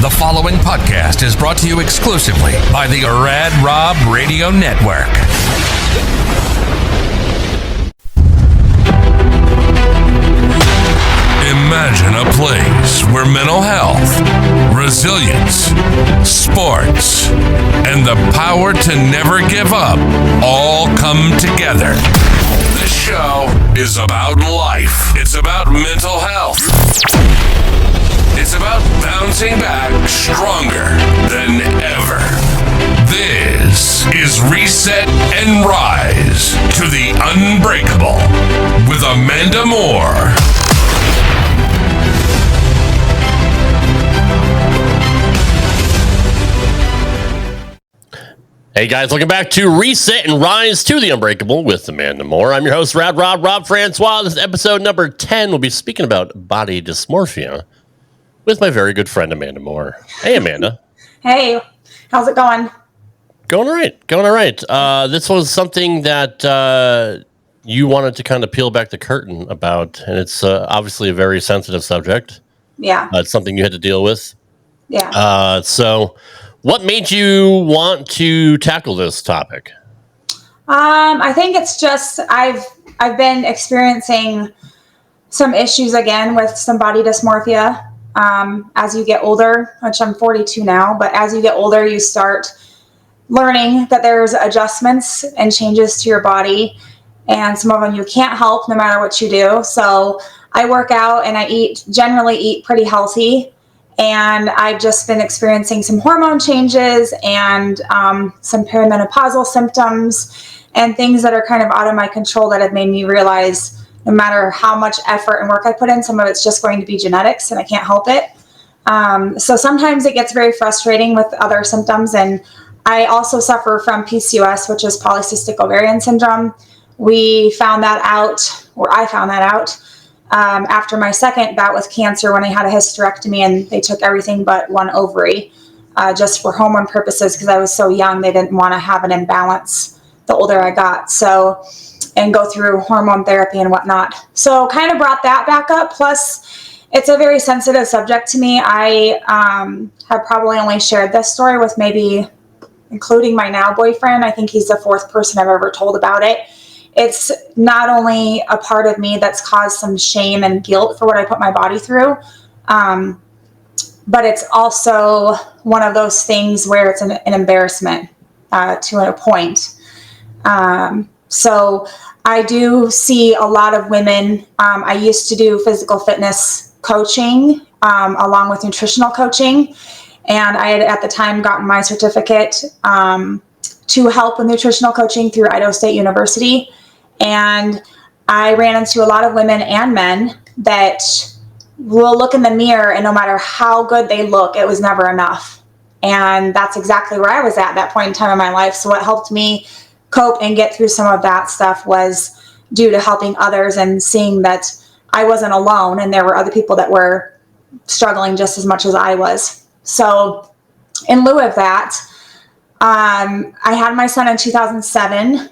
The following podcast is brought to you exclusively by the Rad Rob Radio Network. Imagine a place where mental health, resilience, sports, and the power to never give up all come together. This show is about life. It's about mental health. It's about bouncing back stronger than ever. This is Reset and Rise to the Unbreakable with Amanda Moore. Hey guys, welcome back to Reset and Rise to the Unbreakable with Amanda Moore. I'm your host, Rob Francois. This is episode number 10. We'll be speaking about body dysmorphia with my very good friend, Amanda Moore. Hey, Amanda. Hey, how's it going? Going all right. This was something that you wanted to kind of peel back the curtain about, and it's obviously a very sensitive subject. Yeah. It's something you had to deal with. Yeah. So what made you want to tackle this topic? I think it's just I've been experiencing some issues again with some body dysmorphia as you get older, which I'm 42 now, but as you get older, you start learning that there's adjustments and changes to your body, and some of them you can't help no matter what you do. So I work out and I generally eat pretty healthy. And I've just been experiencing some hormone changes and some perimenopausal symptoms and things that are kind of out of my control that have made me realize no matter how much effort and work I put in, some of it's just going to be genetics and I can't help it. So sometimes it gets very frustrating with other symptoms. And I also suffer from PCOS, which is polycystic ovarian syndrome. I found that out after my second bout with cancer when I had a hysterectomy and they took everything but one ovary just for hormone purposes because I was so young. They didn't want to have an imbalance the older I got, and go through hormone therapy and whatnot. So kind of brought that back up. Plus, it's a very sensitive subject to me. I have probably only shared this story with maybe, including my now boyfriend. I think he's the fourth person I've ever told about it. It's not only a part of me that's caused some shame and guilt for what I put my body through, but it's also one of those things where it's an embarrassment to a point. So I do see a lot of women. I used to do physical fitness coaching along with nutritional coaching, and I had at the time gotten my certificate to help with nutritional coaching through Idaho State University. And I ran into a lot of women and men that will look in the mirror and no matter how good they look, it was never enough. And that's exactly where I was at that point in time in my life. So what helped me cope and get through some of that stuff was due to helping others and seeing that I wasn't alone and there were other people that were struggling just as much as I was. So in lieu of that, I had my son in 2007,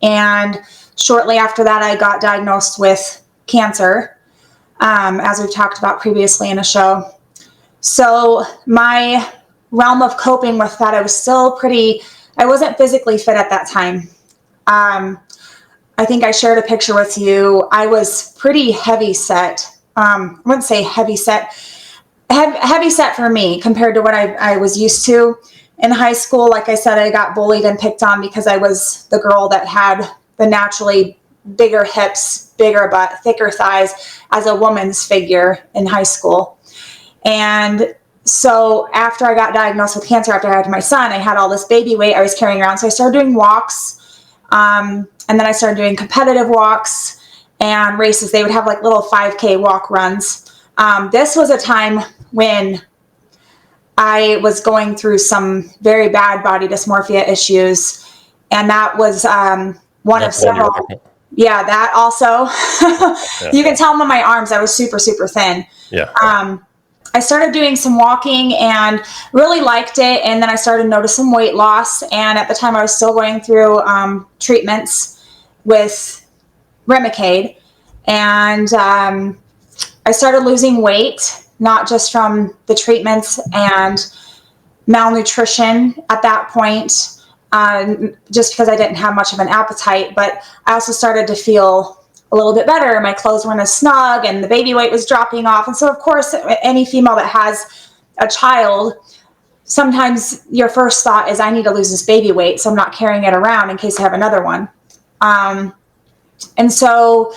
and shortly after that, I got diagnosed with cancer, as we've talked about previously in a show. So my realm of coping with that, I wasn't physically fit at that time. I think I shared a picture with you. I was pretty heavy set. I wouldn't say heavy set. Heavy set for me compared to what I was used to. In high school, like I said, I got bullied and picked on because I was the girl that had the naturally bigger hips, bigger butt, thicker thighs as a woman's figure in high school. And so after I got diagnosed with cancer, after I had my son, I had all this baby weight I was carrying around. So I started doing walks. And then I started doing competitive walks and races. They would have like little 5K walk runs. This was a time when I was going through some very bad body dysmorphia issues. And that was one of several. Yeah, that also. Yeah. You can tell them on my arms, I was super, super thin. Yeah. I started doing some walking and really liked it. And then I started noticing weight loss. And at the time I was still going through treatments with Remicade. And I started losing weight. not just from the treatments and malnutrition at that point, just because I didn't have much of an appetite, but I also started to feel a little bit better. My clothes weren't as snug and the baby weight was dropping off. And so, of course, any female that has a child, sometimes your first thought is, I need to lose this baby weight so I'm not carrying it around in case I have another one. And so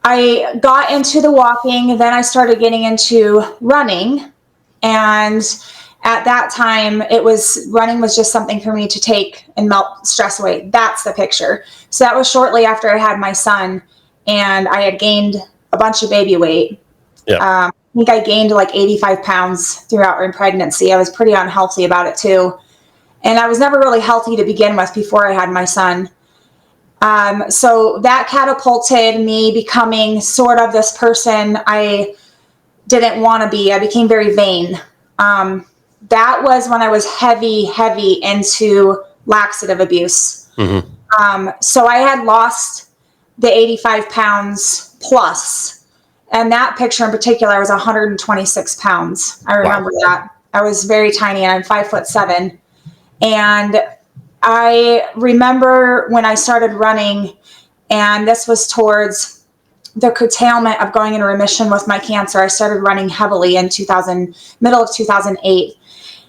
I got into the walking, then I started getting into running. And at that time, running was just something for me to take and melt stress away. That's the picture. So that was shortly after I had my son, and I had gained a bunch of baby weight. Yeah. I think I gained like 85 pounds throughout my pregnancy. I was pretty unhealthy about it too. And I was never really healthy to begin with before I had my son. So that catapulted me becoming sort of this person I didn't want to be. I became very vain. That was when I was heavy into laxative abuse. Mm-hmm. So I had lost the 85 pounds plus. And that picture in particular, I was 126 pounds. I remember that. I was very tiny, and I'm 5'7". And I remember when I started running, and this was towards the curtailment of going into remission with my cancer. I started running heavily in middle of 2008.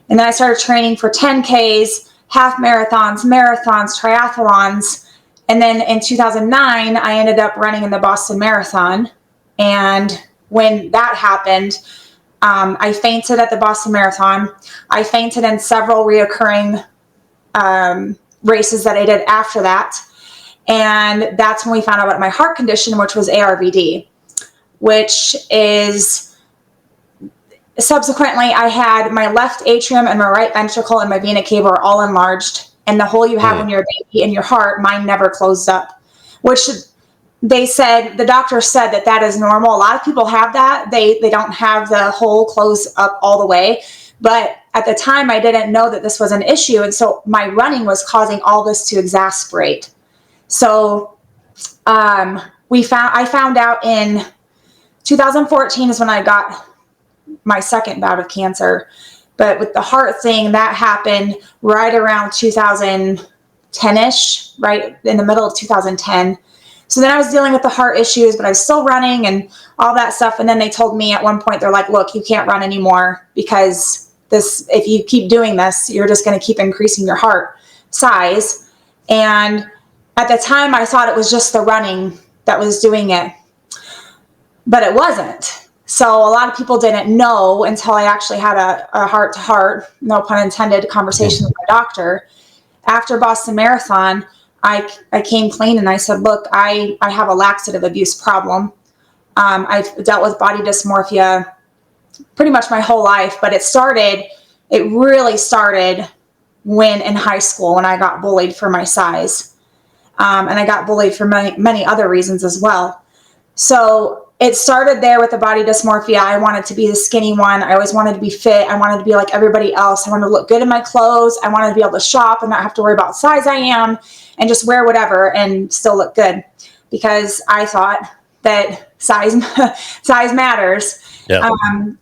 And then I started training for 10Ks, half marathons, triathlons. And then in 2009, I ended up running in the Boston Marathon. And when that happened, I fainted at the Boston Marathon. I fainted in several reoccurring races that I did after that. And that's when we found out about my heart condition, which was ARVD, which is subsequently I had my left atrium and my right ventricle and my vena cava are all enlarged. And the hole you have when you're a baby in your heart, mine never closed up, which the doctor said that is normal. A lot of people have that. They don't have the hole close up all the way. But at the time, I didn't know that this was an issue. And so my running was causing all this to exacerbate. So I found out in 2014 is when I got my second bout of cancer. But with the heart thing, that happened right around 2010-ish, right in the middle of 2010. So then I was dealing with the heart issues, but I was still running and all that stuff. And then they told me at one point, they're like, look, you can't run anymore because if you keep doing this, you're just going to keep increasing your heart size. And at the time, I thought it was just the running that was doing it, but it wasn't. So a lot of people didn't know until I actually had a heart-to-heart, no pun intended, conversation with my doctor. After Boston Marathon, I came clean and I said, look, I have a laxative abuse problem. I've dealt with body dysmorphia pretty much my whole life, but it really started when in high school, when I got bullied for my size. And I got bullied for many, many other reasons as well. So it started there with the body dysmorphia. I wanted to be the skinny one. I always wanted to be fit. I wanted to be like everybody else. I wanted to look good in my clothes. I wanted to be able to shop and not have to worry about size I am and just wear whatever and still look good, because I thought that size matters. Yeah.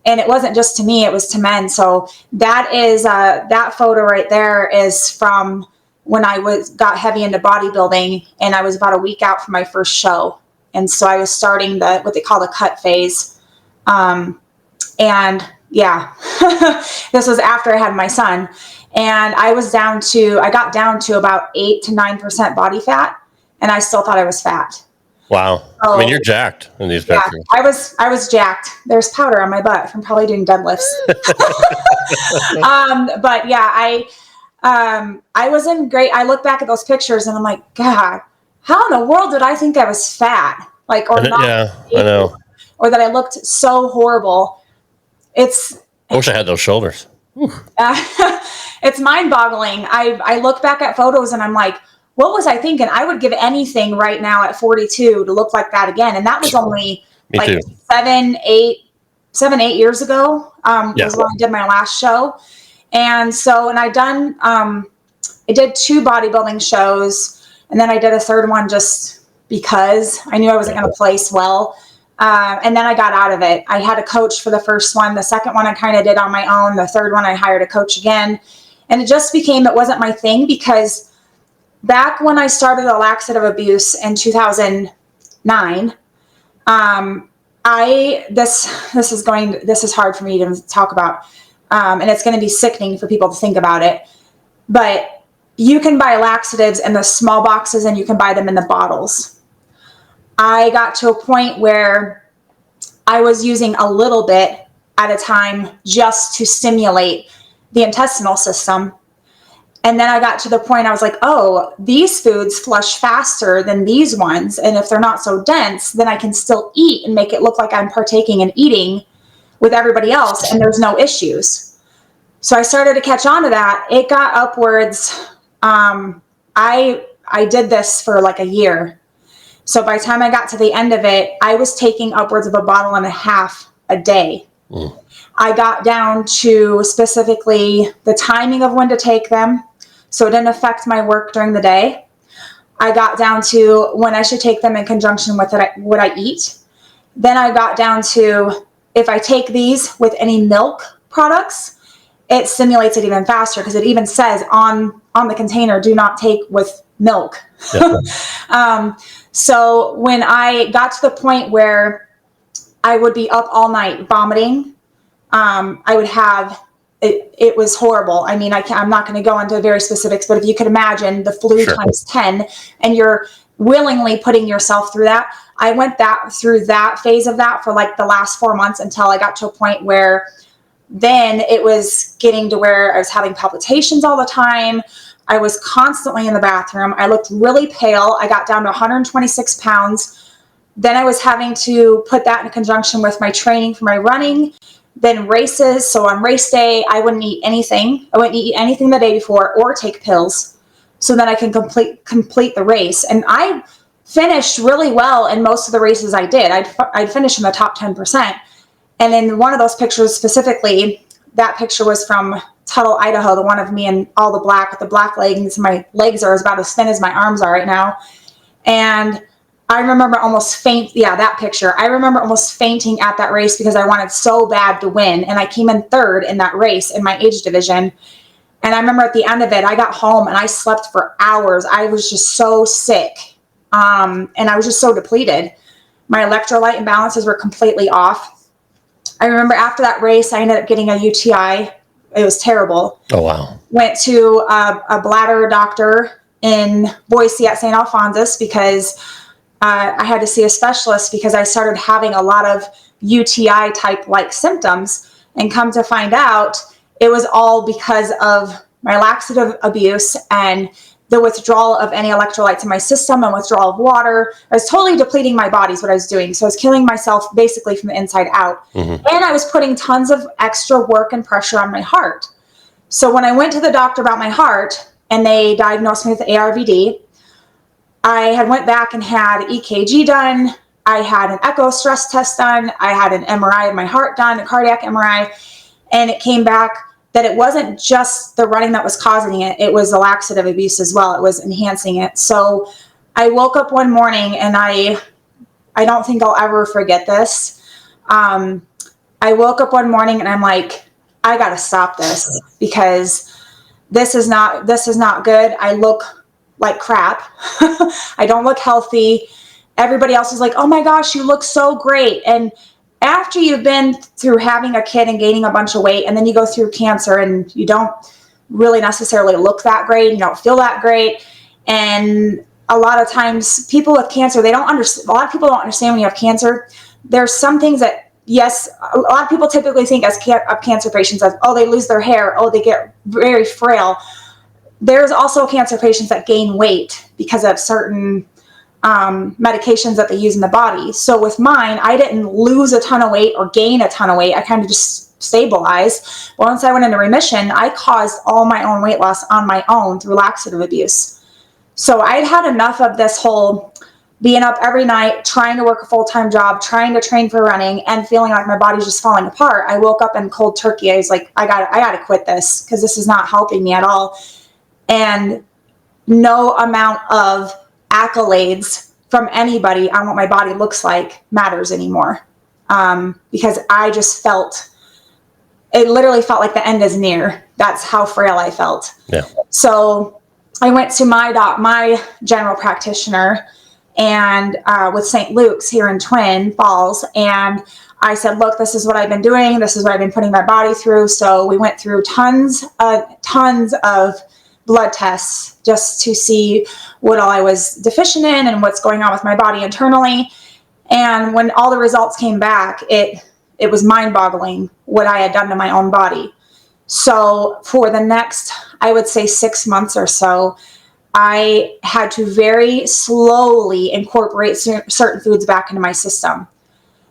And it wasn't just to me, it was to men. So that is that photo right there is from when I got heavy into bodybuilding, and I was about a week out from my first show. And so I was starting what they call the cut phase. And yeah, this was after I had my son, and I got down to about 8 to 9% body fat, and I still thought I was fat. Wow. So, I mean, you're jacked in these pictures. I was jacked. There's powder on my butt from probably doing deadlifts. But yeah, I was in great. I look back at those pictures and I'm like, God, how in the world did I think I was fat? Like, or not? Yeah, I know. Or that I looked so horrible. I wish I had those shoulders. It's mind-boggling. I look back at photos and I'm like, what was I thinking? I would give anything right now at 42 to look like that again. And that was only like 7, 8 years ago. Was when I did my last show. And so, and I did 2 bodybuilding shows, and then I did a third one just because I knew I wasn't going to place well. And then I got out of it. I had a coach for the first one. The second one I kind of did on my own. The third one I hired a coach again. And it just became, it wasn't my thing, because back when I started the laxative abuse in 2009, this is hard for me to talk about. And it's going to be sickening for people to think about it, but you can buy laxatives in the small boxes and you can buy them in the bottles. I got to a point where I was using a little bit at a time just to stimulate the intestinal system. And then I got to the point I was like, oh, these foods flush faster than these ones. And if they're not so dense, then I can still eat and make it look like I'm partaking and eating with everybody else, and there's no issues. So I started to catch on to that. It got upwards. I did this for like a year. So by the time I got to the end of it, I was taking upwards of 1.5 bottles a day. I got down to specifically the timing of when to take them, so it didn't affect my work during the day. I got down to when I should take them in conjunction with what I eat. Then I got down to, if I take these with any milk products, it stimulates it even faster, because it even says on the container, do not take with milk. Yeah. So when I got to the point where I would be up all night vomiting, I would have, it was horrible. I mean, I'm not going to go into very specifics, but if you could imagine the flu times 10, and you're willingly putting yourself through that. I went through that phase of that for like the last 4 months, until I got to a point where then it was getting to where I was having palpitations all the time. I was constantly in the bathroom. I looked really pale. I got down to 126 pounds. Then I was having to put that in conjunction with my training for my running, then races. So on race day, I wouldn't eat anything. I wouldn't eat anything the day before or take pills, so that I can complete the race. And I finished really well in most of the races I did. I'd finish in the top 10%. And in one of those pictures specifically, that picture was from Tuttle, Idaho, the one of me in all the black with the black leggings. My legs are about as thin as my arms are right now. And I remember almost that picture. I remember almost fainting at that race because I wanted so bad to win. And I came in third in that race in my age division. And I remember at the end of it, I got home and I slept for hours. I was just so sick. And I was just so depleted. My electrolyte imbalances were completely off. I remember after that race, I ended up getting a UTI. It was terrible. Oh, wow. Went to a bladder doctor in Boise at St. Alphonsus because I had to see a specialist, because I started having a lot of UTI type like symptoms, and come to find out it was all because of my laxative abuse and the withdrawal of any electrolytes in my system and withdrawal of water. I was totally depleting my body is what I was doing. So I was killing myself basically from the inside out. Mm-hmm. And I was putting tons of extra work and pressure on my heart. So when I went to the doctor about my heart and they diagnosed me with ARVD, I had went back and had EKG done. I had an echo stress test done. I had an MRI of my heart done, a cardiac MRI. And it came back that it wasn't just the running that was causing it. It was the laxative abuse as well. It was enhancing it. So I woke up one morning, and I don't think I'll ever forget this. I woke up one morning and I'm like, I got to stop this, because this is not good. I look like crap. I don't look healthy. Everybody else is like, oh my gosh, you look so great. And after you've been through having a kid and gaining a bunch of weight, and then you go through cancer and you don't really necessarily look that great, you don't feel that great. And a lot of times people with cancer, a lot of people don't understand when you have cancer. There's some things that, yes, a lot of people typically think of cancer patients as, oh, they lose their hair, oh, they get very frail. There's also cancer patients that gain weight because of certain medications that they use in the body. So with mine, I didn't lose a ton of weight or gain a ton of weight. I kind of just stabilized. Once I went into remission, I caused all my own weight loss on my own through laxative abuse. So I'd had enough of this whole being up every night, trying to work a full-time job, trying to train for running, and feeling like my body's just falling apart. I woke up in cold turkey. I was like, I got to quit this, because this is not helping me at all. And no amount of accolades from anybody on what my body looks like matters anymore. Because I just it literally felt like the end is near. That's how frail I felt. Yeah. So I went to my general practitioner and with St. Luke's here in Twin Falls. And I said, look, this is what I've been doing. This is what I've been putting my body through. So we went through tons of blood tests just to see what all I was deficient in and what's going on with my body internally. And when all the results came back, it was mind-boggling what I had done to my own body. So for the next, I would say 6 months or so, I had to very slowly incorporate certain foods back into my system.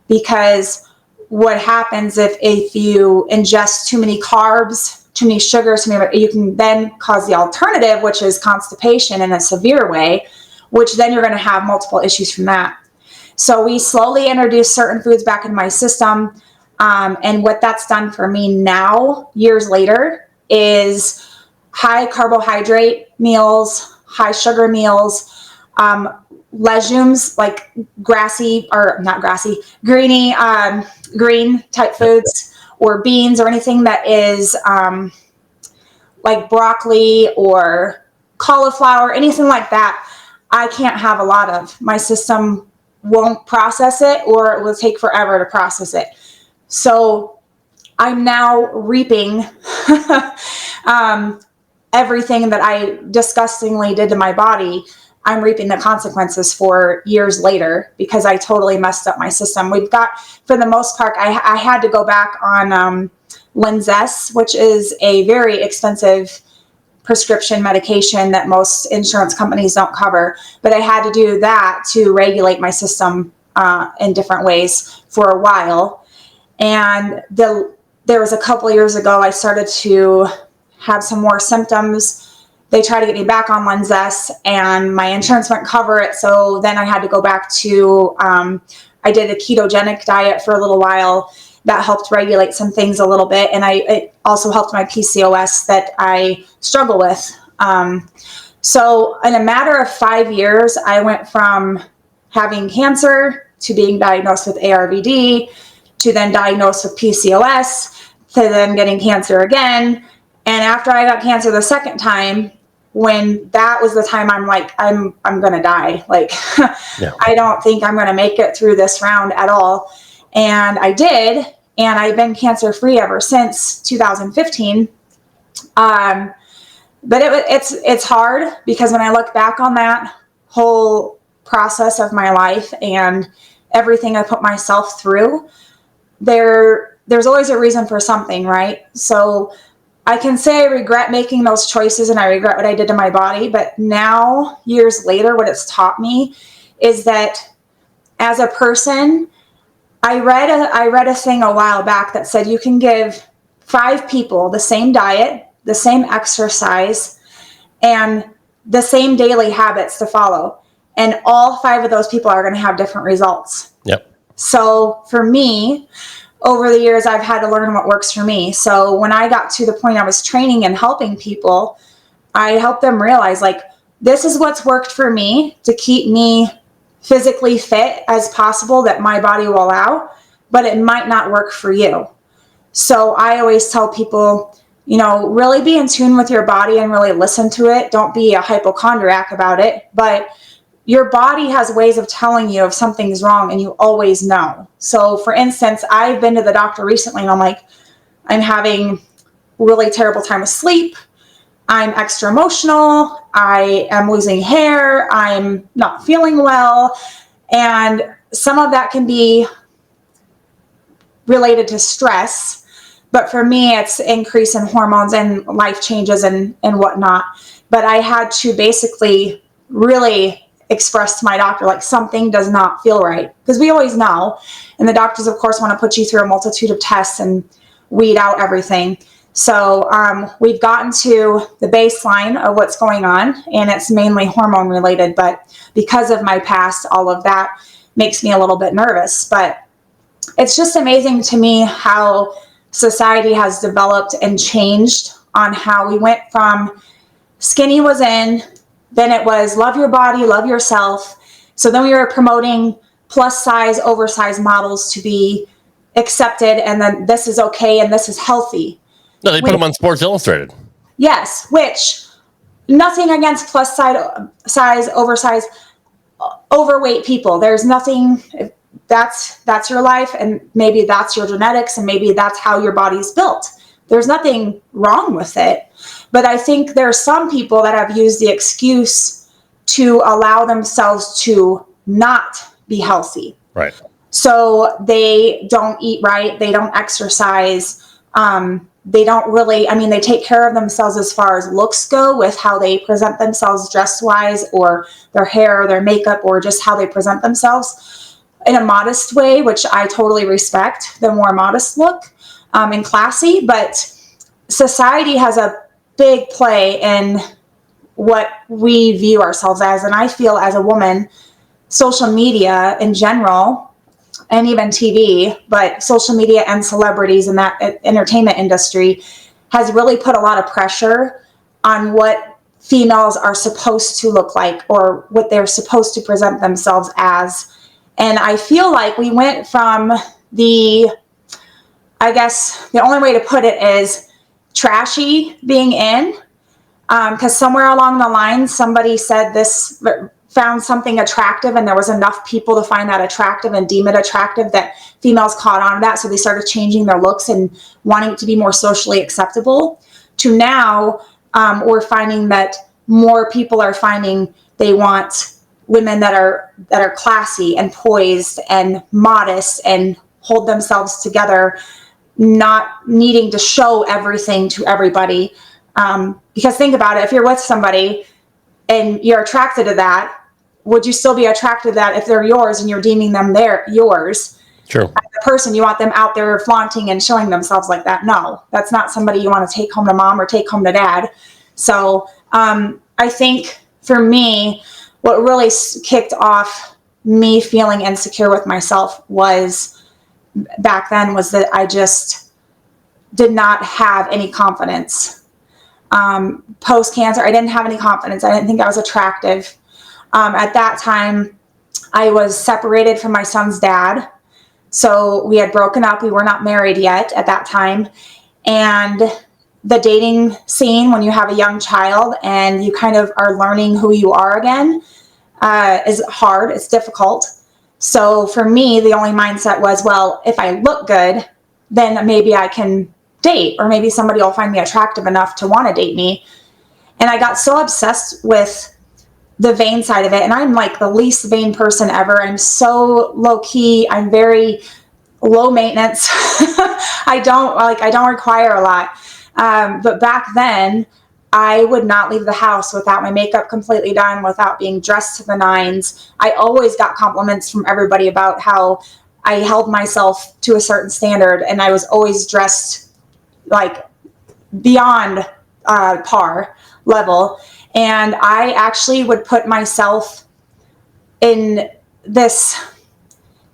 Because what happens if you ingest too many carbs, too many sugars, you can then cause the alternative, which is constipation in a severe way, which then you're going to have multiple issues from that. So we slowly introduced certain foods back into my system. And what that's done for me now, years later, is high carbohydrate meals, high sugar meals, legumes like green type foods, or beans or anything that is like broccoli or cauliflower, anything like that. I can't have a lot of. My system won't process it, or it will take forever to process it. So I'm now reaping everything that I disgustingly did to my body. I'm reaping the consequences for years later because I totally messed up my system. We've got, for the most part, I had to go back on Linzess, which is a very expensive prescription medication that most insurance companies don't cover. But I had to do that to regulate my system in different ways for a while. And there was a couple of years ago, I started to have some more symptoms. They tried to get me back on Linzess, and my insurance wouldn't cover it. So then I had to go back to, I did a ketogenic diet for a little while. That helped regulate some things a little bit. And it also helped my PCOS that I struggle with. So in a matter of 5 years, I went from having cancer to being diagnosed with ARVD, to then diagnosed with PCOS, to then getting cancer again. And after I got cancer the second time, when that was the time I'm like, I'm going to die. Like, yeah. I don't think I'm going to make it through this round at all. And I did. And I've been cancer free ever since 2015. But it's hard because when I look back on that whole process of my life and everything I put myself through, there's always a reason for something, right? So I can say I regret making those choices and I regret what I did to my body. But now, years later, what it's taught me is that as a person, I read a thing a while back that said you can give 5 people the same diet, the same exercise, and the same daily habits to follow. And all 5 of those people are going to have different results. Yep. So for me, over the years, I've had to learn what works for me. So when I got to the point I was training and helping people, I helped them realize, like, this is what's worked for me to keep me physically fit as possible that my body will allow, but it might not work for you. So I always tell people, really be in tune with your body and really listen to it. Don't be a hypochondriac about it, but your body has ways of telling you if something's wrong, and you always know. So for instance, I've been to the doctor recently and I'm like, I'm having really terrible time with sleep. I'm extra emotional. I am losing hair. I'm not feeling well. And some of that can be related to stress. But for me, it's increase in hormones and life changes and whatnot. But I had to basically really express to my doctor, like, something does not feel right. Because we always know. And the doctors, of course, want to put you through a multitude of tests and weed out everything. So we've gotten to the baseline of what's going on, and it's mainly hormone related. But because of my past, all of that makes me a little bit nervous. But it's just amazing to me how society has developed and changed on how we went from skinny was in, then it was love your body, love yourself. So then we were promoting plus size, oversized models to be accepted, and then this is okay and this is healthy. No, they put them on Sports Illustrated. Yes, which nothing against plus size, oversized, overweight people. There's nothing. That's your life, and maybe that's your genetics, and maybe that's how your body's built. There's nothing wrong with it. But I think there are some people that have used the excuse to allow themselves to not be healthy. Right. So they don't eat right. They don't exercise. They don't really, they take care of themselves as far as looks go with how they present themselves dress-wise, or their hair or their makeup, or just how they present themselves in a modest way, which I totally respect, the more modest look and classy. But society has a big play in what we view ourselves as. And I feel as a woman, social media in general, and even TV, but social media and celebrities in that entertainment industry has really put a lot of pressure on what females are supposed to look like, or what they're supposed to present themselves as. And I feel like we went from I guess the only way to put it is trashy being in, because somewhere along the line, somebody said this, found something attractive, and there was enough people to find that attractive and deem it attractive that females caught on to that. So they started changing their looks and wanting it to be more socially acceptable. To now, we're finding that more people are finding they want women that are classy and poised and modest and hold themselves together, not needing to show everything to everybody. Because think about it, if you're with somebody and you're attracted to that, would you still be attracted to that if they're yours and you're deeming them yours? True. As a person, you want them out there flaunting and showing themselves like that. No, that's not somebody you want to take home to mom or take home to dad. So I think for me, what really kicked off me feeling insecure with myself back then was that I just did not have any confidence. Post-cancer, I didn't have any confidence. I didn't think I was attractive. At that time, I was separated from my son's dad. So we had broken up. We were not married yet at that time. And the dating scene, when you have a young child and you kind of are learning who you are again, is hard. It's difficult. So for me, the only mindset was, well, if I look good, then maybe I can date, or maybe somebody will find me attractive enough to want to date me. And I got so obsessed with the vain side of it. And I'm like the least vain person ever. I'm so low key. I'm very low maintenance. I don't require a lot. But back then I would not leave the house without my makeup completely done, without being dressed to the nines. I always got compliments from everybody about how I held myself to a certain standard, and I was always dressed like beyond par level. And I actually would put myself in this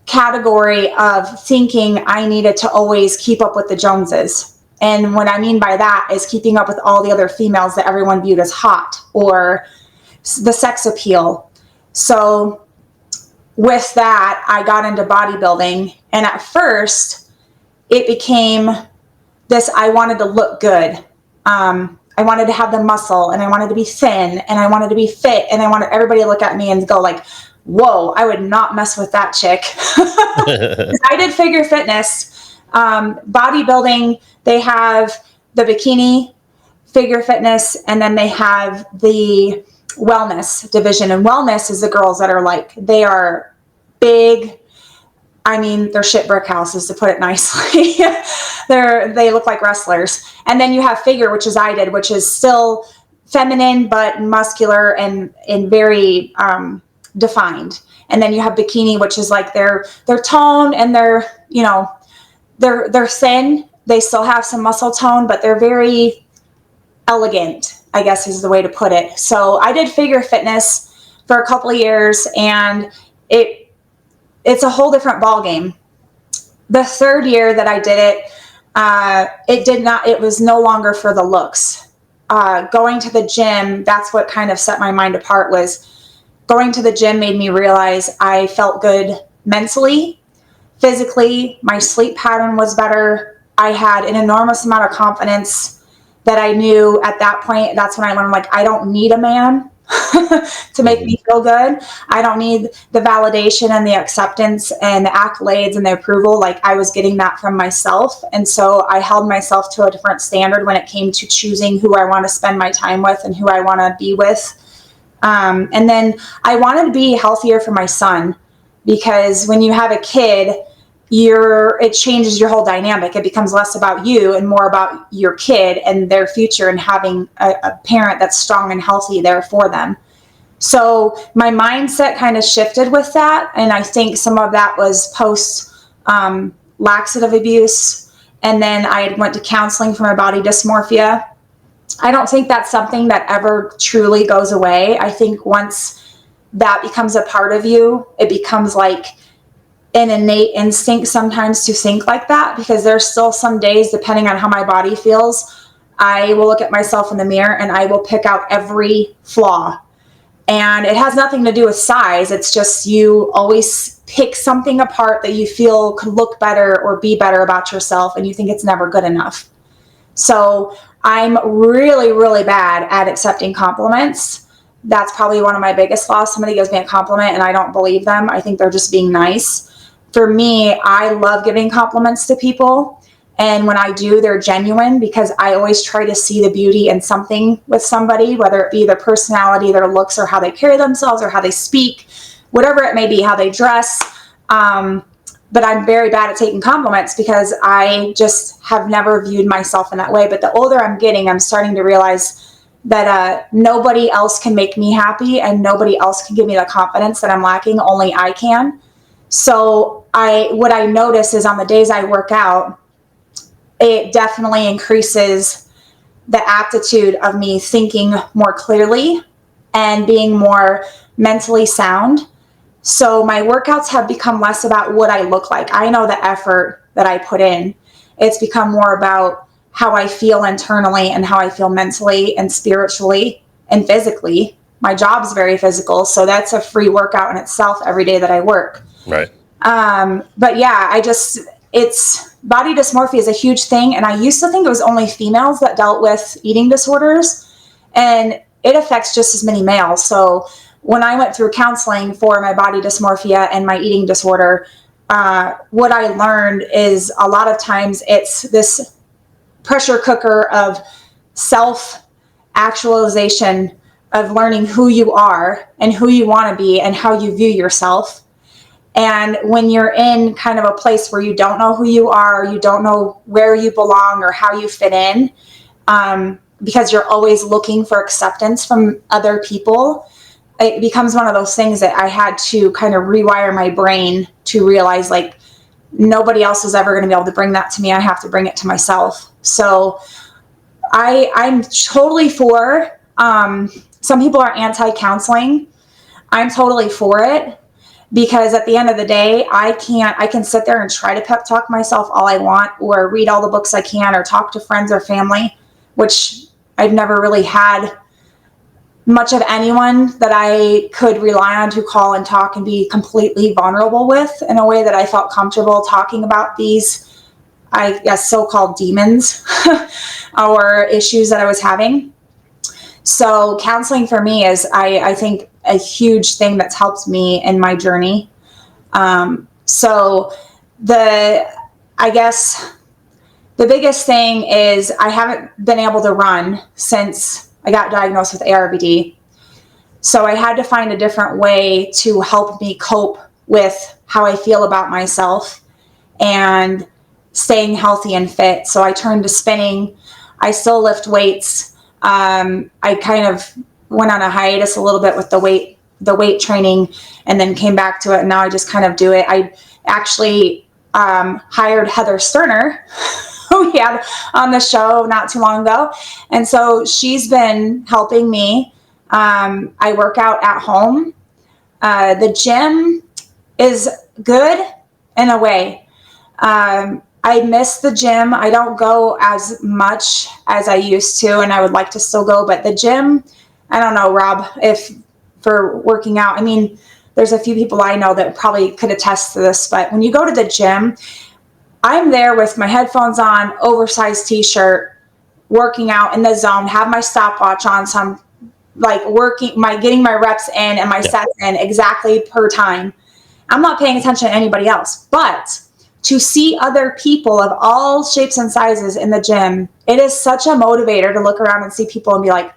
category of thinking I needed to always keep up with the Joneses. And what I mean by that is keeping up with all the other females that everyone viewed as hot, or the sex appeal. So with that, I got into bodybuilding. And at first, it became this, I wanted to look good. I wanted to have the muscle, and I wanted to be thin, and I wanted to be fit, and I wanted everybody to look at me and go like, whoa, I would not mess with that chick. I did figure fitness. Bodybuilding, they have the bikini, figure fitness, and then they have the wellness division. And wellness is the girls that are like, they are big. I mean, they're shit brick houses, to put it nicely. They look like wrestlers. And then you have figure, which is I did, which is still feminine but muscular and very defined. And then you have bikini, which is like they're toned and they're thin. They still have some muscle tone, but they're very elegant, I guess is the way to put it. So I did figure fitness for a couple of years, and it's a whole different ball game. The third year that I did it, it was no longer for the looks. Going to the gym, that's what kind of set my mind apart, was going to the gym made me realize I felt good mentally, physically. My sleep pattern was better. I had an enormous amount of confidence that I knew at that point. That's when I learned, like, I don't need a man to make me feel good. I don't need the validation and the acceptance and the accolades and the approval. Like, I was getting that from myself. And so I held myself to a different standard when it came to choosing who I want to spend my time with and who I want to be with. And then I wanted to be healthier for my son, because when you have a kid, it changes your whole dynamic. It becomes less about you and more about your kid and their future, and having a parent that's strong and healthy there for them. So my mindset kind of shifted with that. And I think some of that was post laxative abuse. And then I went to counseling for my body dysmorphia. I don't think that's something that ever truly goes away. I think once that becomes a part of you, it becomes like an innate instinct sometimes to think like that, because there's still some days, depending on how my body feels, I will look at myself in the mirror and I will pick out every flaw. And it has nothing to do with size. It's just you always pick something apart that you feel could look better or be better about yourself, and you think it's never good enough. So I'm really, really bad at accepting compliments. That's probably one of my biggest flaws. Somebody gives me a compliment and I don't believe them. I think they're just being nice. For me, I love giving compliments to people. And when I do, they're genuine, because I always try to see the beauty in something with somebody, whether it be their personality, their looks, or how they carry themselves, or how they speak, whatever it may be, how they dress. But I'm very bad at taking compliments, because I just have never viewed myself in that way. But the older I'm getting, I'm starting to realize that nobody else can make me happy, and nobody else can give me the confidence that I'm lacking. Only I can. So what I notice is on the days I work out, it definitely increases the aptitude of me thinking more clearly and being more mentally sound. So my workouts have become less about what I look like. I know the effort that I put in. It's become more about how I feel internally and how I feel mentally and spiritually and physically. My job's very physical, so that's a free workout in itself every day that I work. Right. But yeah, it's body dysmorphia is a huge thing. And I used to think it was only females that dealt with eating disorders, and it affects just as many males. So when I went through counseling for my body dysmorphia and my eating disorder, what I learned is a lot of times it's this pressure cooker of self-actualization, of learning who you are and who you want to be and how you view yourself. And when you're in kind of a place where you don't know who you are, or you don't know where you belong or how you fit in, because you're always looking for acceptance from other people, it becomes one of those things that I had to kind of rewire my brain to realize, like, nobody else is ever going to be able to bring that to me. I have to bring it to myself. So I'm totally for, some people are anti-counseling. I'm totally for it. Because at the end of the day, I can sit there and try to pep talk myself all I want, or read all the books I can, or talk to friends or family, which I've never really had much of anyone that I could rely on to call and talk and be completely vulnerable with in a way that I felt comfortable talking about these, I guess, so-called demons or issues that I was having. So counseling for me is, I think, a huge thing that's helped me in my journey. So I guess the biggest thing is I haven't been able to run since I got diagnosed with ARVD. So I had to find a different way to help me cope with how I feel about myself and staying healthy and fit. So I turned to spinning. I still lift weights. I kind of went on a hiatus a little bit with the weight training, and then came back to it. And now I just kind of do it. I actually hired Heather Sterner, who we had on the show not too long ago. And so she's been helping me. I work out at home. The gym is good in a way. I miss the gym. I don't go as much as I used to, and I would like to still go, but the gym, I don't know, Rob, if for working out. I mean, there's a few people I know that probably could attest to this, but when you go to the gym, I'm there with my headphones on, oversized t-shirt, working out in the zone, have my stopwatch on, so I'm like getting my reps in and my sets in exactly per time. I'm not paying attention to anybody else, but to see other people of all shapes and sizes in the gym, it is such a motivator to look around and see people and be like,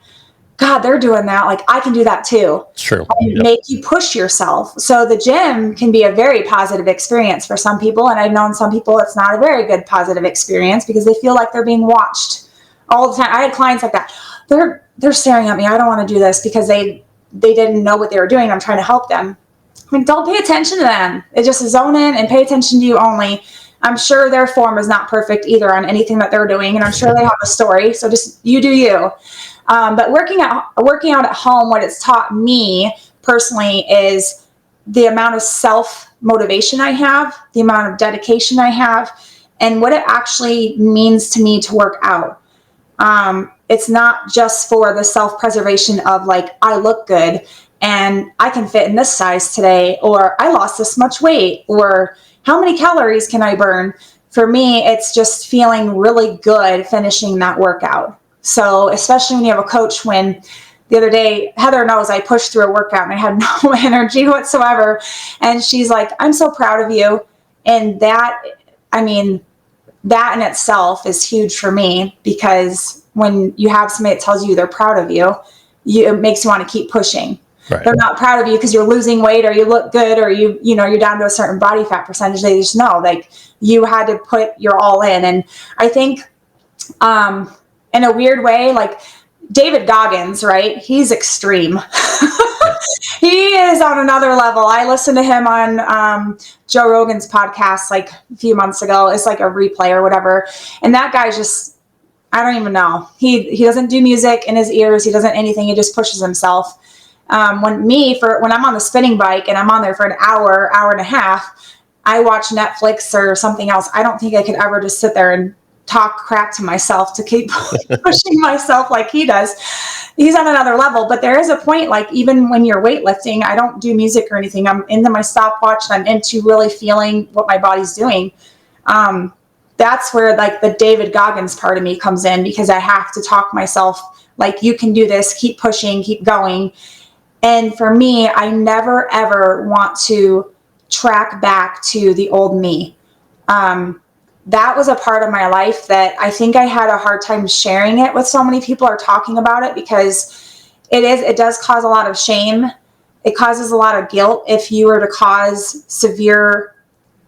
God, they're doing that. Like, I can do that too. It's true. And make you push yourself. So the gym can be a very positive experience for some people. And I've known some people it's not a very good positive experience because they feel like they're being watched all the time. I had clients like that. They're staring at me. I don't want to do this because they didn't know what they were doing. I'm trying to help them. I mean, don't pay attention to them. It just zone in and pay attention to you only. I'm sure their form is not perfect either on anything that they're doing. And I'm sure they have a story. So just you do you. But working out at home, what it's taught me personally is the amount of self-motivation I have, the amount of dedication I have, and what it actually means to me to work out. It's not just for the self-preservation of like, I look good and I can fit in this size today, or I lost this much weight, or how many calories can I burn? For me, it's just feeling really good finishing that workout. So especially when you have a coach, when the other day, Heather knows I pushed through a workout and I had no energy whatsoever. And she's like, I'm so proud of you. And that, I mean, that in itself is huge for me, because when you have somebody that tells you they're proud of you, it makes you want to keep pushing. Right. They're not proud of you because you're losing weight or you look good or you're down to a certain body fat percentage. They just know like you had to put your all in. And I think in a weird way, like David Goggins, right? He's extreme. He is on another level. I listened to him on Joe Rogan's podcast like a few months ago. It's like a replay or whatever. And that guy's just, I don't even know. He doesn't do music in his ears. He doesn't anything. He just pushes himself. When I'm on the spinning bike and I'm on there for an hour and a half, I watch Netflix or something else. I don't think I could ever just sit there and talk crap to myself to keep pushing myself like he does. He's on another level, but there is a point, like even when you're weightlifting, I don't do music or anything. I'm into my stopwatch and I'm into really feeling what my body's doing. That's where like the David Goggins part of me comes in, because I have to talk myself like, you can do this, keep pushing, keep going. And for me, I never, ever want to track back to the old me. That was a part of my life that I think I had a hard time sharing it with so many people or talking about it, because it does cause a lot of shame. It causes a lot of guilt if you were to cause severe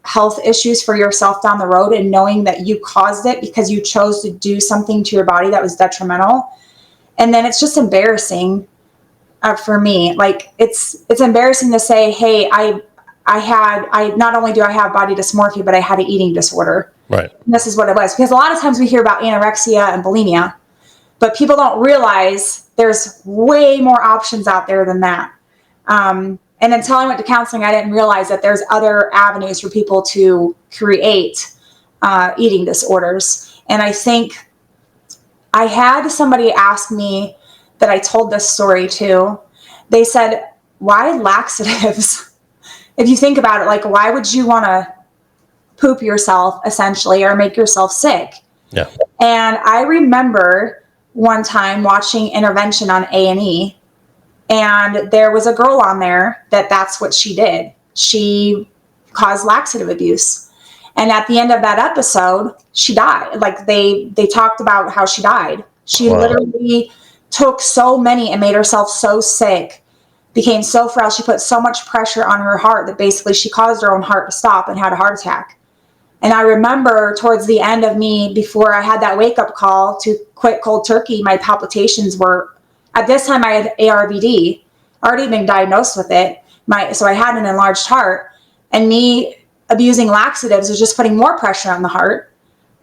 health issues for yourself down the road, and knowing that you caused it because you chose to do something to your body that was detrimental. And then it's just embarrassing for me. Like it's embarrassing to say, hey, I not only do I have body dysmorphia, but I had an eating disorder. Right. And this is what it was. Because a lot of times we hear about anorexia and bulimia, but people don't realize there's way more options out there than that. And until I went to counseling, I didn't realize that there's other avenues for people to create eating disorders. And I think I had somebody ask me that I told this story to. They said, why laxatives? If you think about it, like, why would you want to poop yourself essentially or make yourself sick? Yeah. And I remember one time watching Intervention on A&E, and there was a girl on there that's what she did. She caused laxative abuse. And at the end of that episode, she died. Like they talked about how she died. She literally took so many and made herself so sick, became so frail. She put so much pressure on her heart that basically she caused her own heart to stop and had a heart attack. And I remember towards the end of me, before I had that wake up call to quit cold turkey, my palpitations were, at this time I had ARVD, already been diagnosed with it. So I had an enlarged heart, and me abusing laxatives was just putting more pressure on the heart.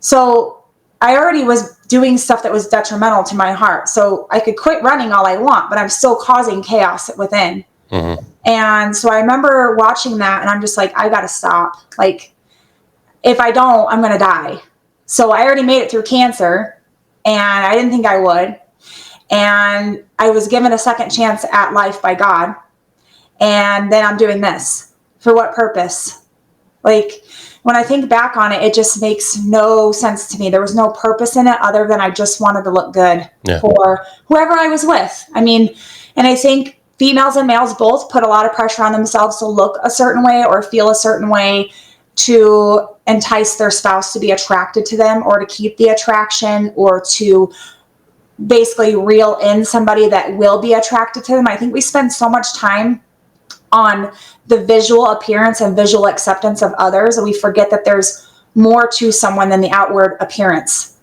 So I already was doing stuff that was detrimental to my heart. So I could quit running all I want, but I'm still causing chaos within. Mm-hmm. And so I remember watching that, and I'm just like, I got to stop. Like, if I don't, I'm going to die. So I already made it through cancer, and I didn't think I would. And I was given a second chance at life by God. And then I'm doing this. For what purpose? Like, when I think back on it, it just makes no sense to me. There was no purpose in it other than I just wanted to look good for whoever I was with. I mean, and I think females and males both put a lot of pressure on themselves to look a certain way or feel a certain way to entice their spouse to be attracted to them, or to keep the attraction, or to basically reel in somebody that will be attracted to them. I think we spend so much time on the visual appearance and visual acceptance of others, and we forget that there's more to someone than the outward appearance.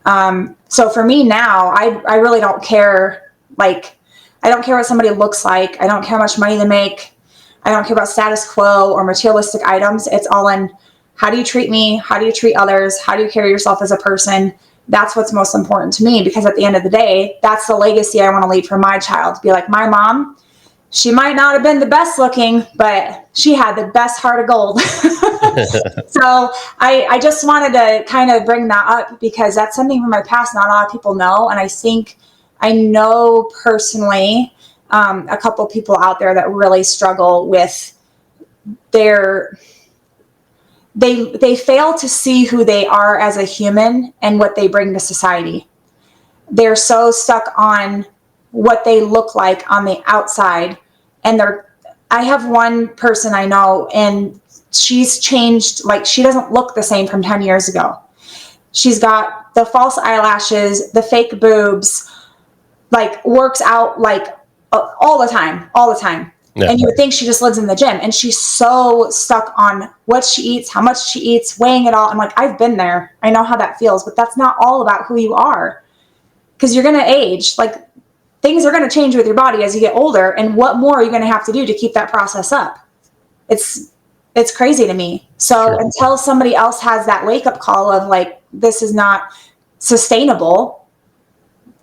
So for me now, I really don't care. Like, I don't care what somebody looks like. I don't care how much money they make. I don't care about status quo or materialistic items. It's all in, how do you treat me? How do you treat others? How do you carry yourself as a person? That's what's most important to me, because at the end of the day, that's the legacy I want to leave for my child. To be like, my mom, she might not have been the best looking, but she had the best heart of gold. So I just wanted to kind of bring that up, because that's something from my past not a lot of people know. And I think I know personally a couple people out there that really struggle with they fail to see who they are as a human and what they bring to society. They're so stuck on what they look like on the outside. And I have one person I know, and she's changed. Like, she doesn't look the same from 10 years ago. She's got the false eyelashes, the fake boobs, like works out like all the time. Yeah. And you would think she just lives in the gym, and she's so stuck on what she eats, how much she eats, weighing it all. I'm like, I've been there. I know how that feels, but that's not all about who you are, because you're going to age. Like, things are going to change with your body as you get older. And what more are you going to have to do to keep that process up? It's crazy to me. So until somebody else has that wake up call of like, this is not sustainable,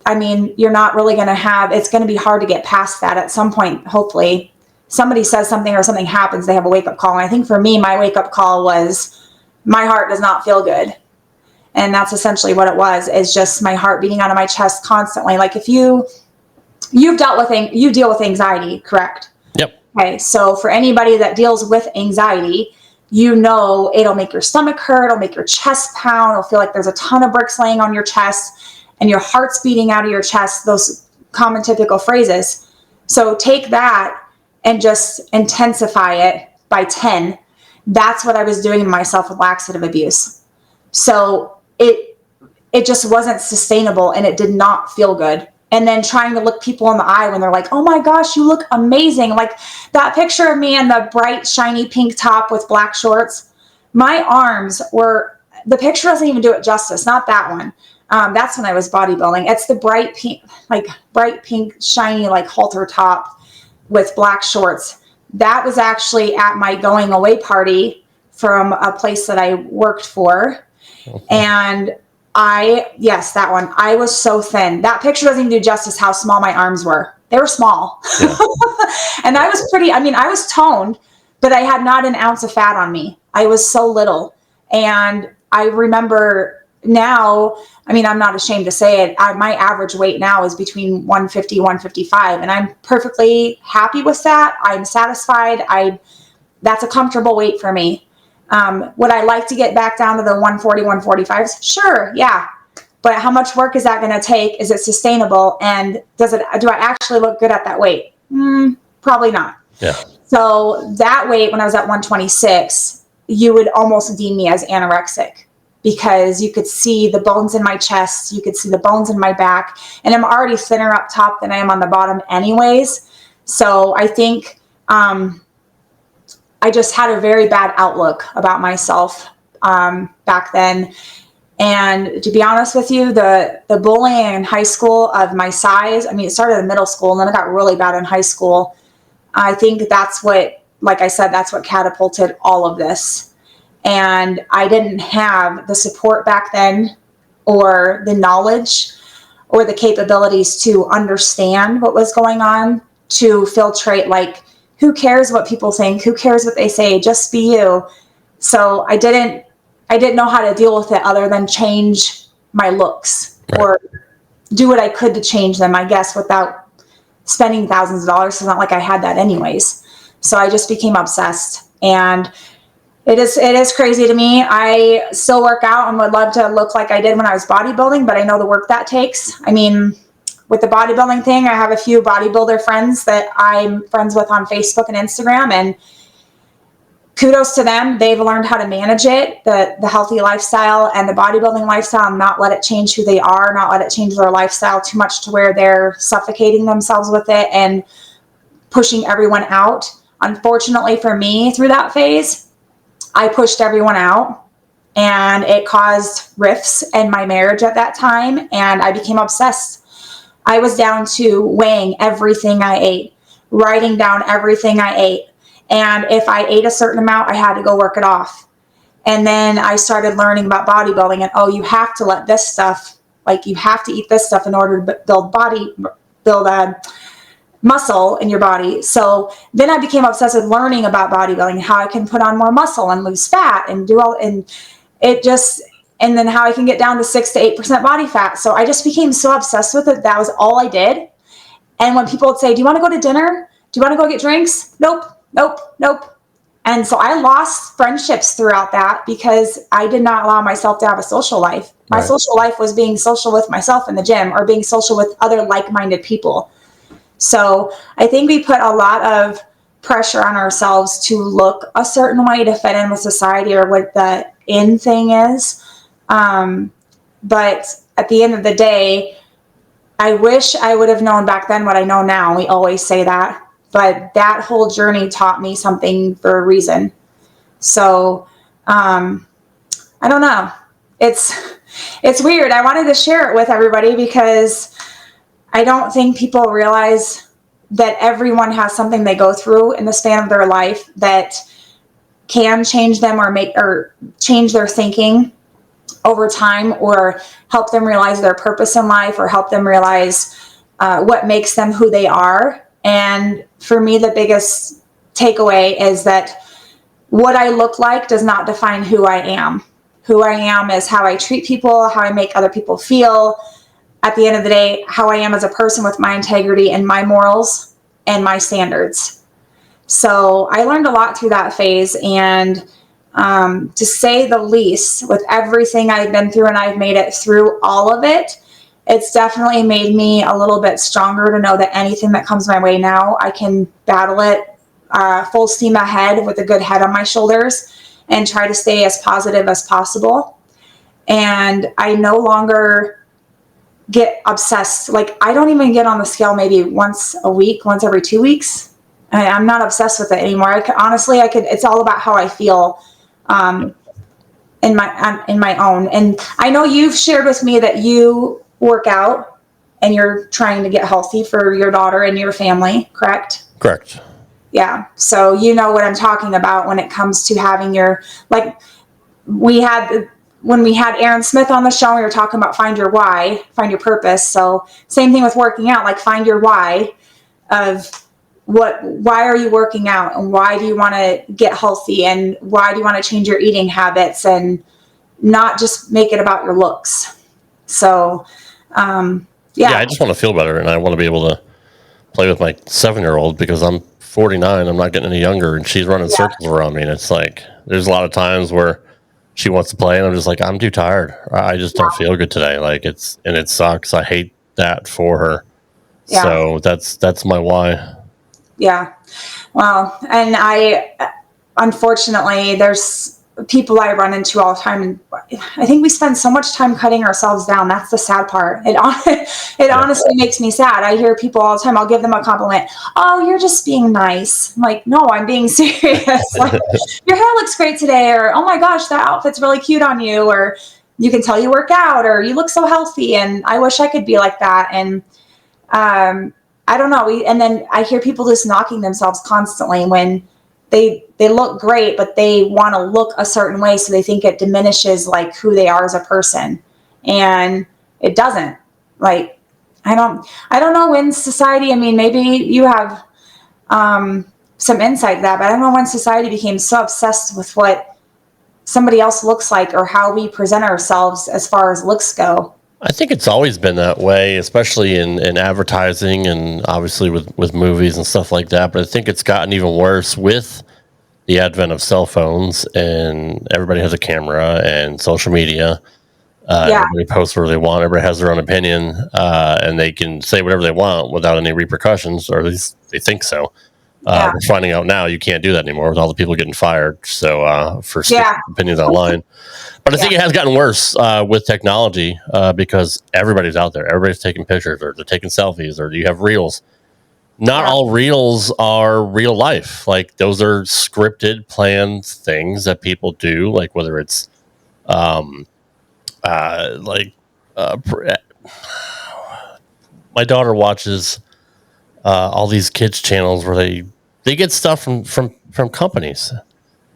I mean, you're not really going to have, it's going to be hard to get past that at some point. Hopefully somebody says something or something happens, they have a wake up call. And I think for me, my wake up call was, my heart does not feel good. And that's essentially what it was, is just my heart beating out of my chest constantly. Like, if you deal with anxiety, correct? Yep. Okay. So for anybody that deals with anxiety, it'll make your stomach hurt. It'll make your chest pound. It'll feel like there's a ton of bricks laying on your chest and your heart's beating out of your chest. Those common typical phrases. So take that and just intensify it by 10. That's what I was doing to myself with laxative abuse. So it just wasn't sustainable, and it did not feel good. And then trying to look people in the eye when they're like, oh my gosh, you look amazing. Like that picture of me in the bright, shiny pink top with black shorts. My arms the picture doesn't even do it justice. Not that one. That's when I was bodybuilding. It's the bright pink, shiny, like halter top with black shorts. That was actually at my going away party from a place that I worked for. Okay. And that one. I was so thin. That picture doesn't even do justice how small my arms were. They were small. Yeah. And I was toned, but I had not an ounce of fat on me. I was so little. And I remember now, I'm not ashamed to say it. My average weight now is between 150, 155, and I'm perfectly happy with that. I'm satisfied. That's a comfortable weight for me. Would I like to get back down to the 140, 145s? Sure. Yeah. But how much work is that going to take? Is it sustainable? And do I actually look good at that weight? Probably not. Yeah. So that weight, when I was at 126, you would almost deem me as anorexic, because you could see the bones in my chest. You could see the bones in my back, and I'm already thinner up top than I am on the bottom anyways. So I think, I just had a very bad outlook about myself back then. And to be honest with you, the bullying in high school of my size, it started in middle school and then it got really bad in high school. I think that's what, like I said, that's what catapulted all of this. And I didn't have the support back then, or the knowledge or the capabilities to understand what was going on, to filtrate, like, who cares what people think? Who cares what they say? Just be you. So I didn't know how to deal with it other than change my looks, right, or do what I could to change them, I guess, without spending thousands of dollars. It's not like I had that anyways. So I just became obsessed, and it is crazy to me. I still work out and would love to look like I did when I was bodybuilding, but I know the work that takes. I mean, with the bodybuilding thing, I have a few bodybuilder friends that I'm friends with on Facebook and Instagram, and kudos to them. They've learned how to manage it, the healthy lifestyle and the bodybuilding lifestyle, and not let it change who they are, not let it change their lifestyle too much to where they're suffocating themselves with it and pushing everyone out. Unfortunately for me, through that phase, I pushed everyone out, and it caused rifts in my marriage at that time, and I became obsessed. I was down to weighing everything I ate, writing down everything I ate, and if I ate a certain amount, I had to go work it off. And then I started learning about bodybuilding, and you have to let this stuff, like you have to eat this stuff in order to build muscle in your body. So then I became obsessed with learning about bodybuilding, how I can put on more muscle and lose fat and and then how I can get down to 6 to 8% body fat. So I just became so obsessed with it. That was all I did. And when people would say, do you want to go to dinner? Do you want to go get drinks? Nope. And so I lost friendships throughout that because I did not allow myself to have a social life. My social life was being social with myself in the gym or being social with other like-minded people. So I think we put a lot of pressure on ourselves to look a certain way to fit in with society or what the in thing is. But at the end of the day, I wish I would have known back then what I know now. We always say that, but that whole journey taught me something for a reason. So, I don't know. It's weird. I wanted to share it with everybody because I don't think people realize that everyone has something they go through in the span of their life that can change them or change their thinking over time, or help them realize their purpose in life, or help them realize what makes them who they are. And for me, the biggest takeaway is that what I look like does not define who I am. Who I am is how I treat people, how I make other people feel. At the end of the day, how I am as a person with my integrity and my morals and my standards. So I learned a lot through that phase, and to say the least, with everything I've been through, and I've made it through all of it, it's definitely made me a little bit stronger to know that anything that comes my way now, I can battle it full steam ahead with a good head on my shoulders and try to stay as positive as possible. And I no longer get obsessed. Like, I don't even get on the scale maybe once a week, once every 2 weeks. I'm not obsessed with it anymore. It's all about how I feel in my own. And I know you've shared with me that you work out and you're trying to get healthy for your daughter and your family, correct? Correct. Yeah. So you know what I'm talking about when it comes to having when we had Aaron Smith on the show, we were talking about find your why, find your purpose. So same thing with working out, like find your why of why are you working out, and why do you want to get healthy, and why do you want to change your eating habits, and not just make it about your looks. So, yeah, I just want to feel better, and I want to be able to play with my 7-year-old because I'm 49. I'm not getting any younger, and she's running circles around me. And it's like, there's a lot of times where she wants to play, and I'm just like, I'm too tired. I just don't feel good today. It sucks. I hate that for her. Yeah. So that's my why. Yeah. Well, and unfortunately, there's people I run into all the time, and I think we spend so much time cutting ourselves down. That's the sad part. It honestly makes me sad. I hear people all the time. I'll give them a compliment. Oh, you're just being nice. I'm like, no, I'm being serious. Like, your hair looks great today, or oh my gosh, that outfit's really cute on you, or you can tell you work out, or you look so healthy, and I wish I could be like that. And I don't know. And then I hear people just knocking themselves constantly when they look great, but they want to look a certain way, so they think it diminishes like who they are as a person, and it doesn't. Like, I don't know when society. I mean, maybe you have some insight to that, but I don't know when society became so obsessed with what somebody else looks like or how we present ourselves as far as looks go. I think it's always been that way, especially in advertising and obviously with movies and stuff like that. But I think it's gotten even worse with the advent of cell phones, and everybody has a camera and social media. Yeah. Everybody posts where they want. Everybody has their own opinion, and they can say whatever they want without any repercussions, or at least they think so. Yeah. We're finding out now you can't do that anymore with all the people getting fired. So for Yeah. opinions online. But I think it has gotten worse with technology because everybody's out there. Everybody's taking pictures, or they're taking selfies, or you have reels. Not all reels are real life. Like, those are scripted, planned things that people do. Like, whether it's like my daughter watches all these kids channels where they get stuff from companies.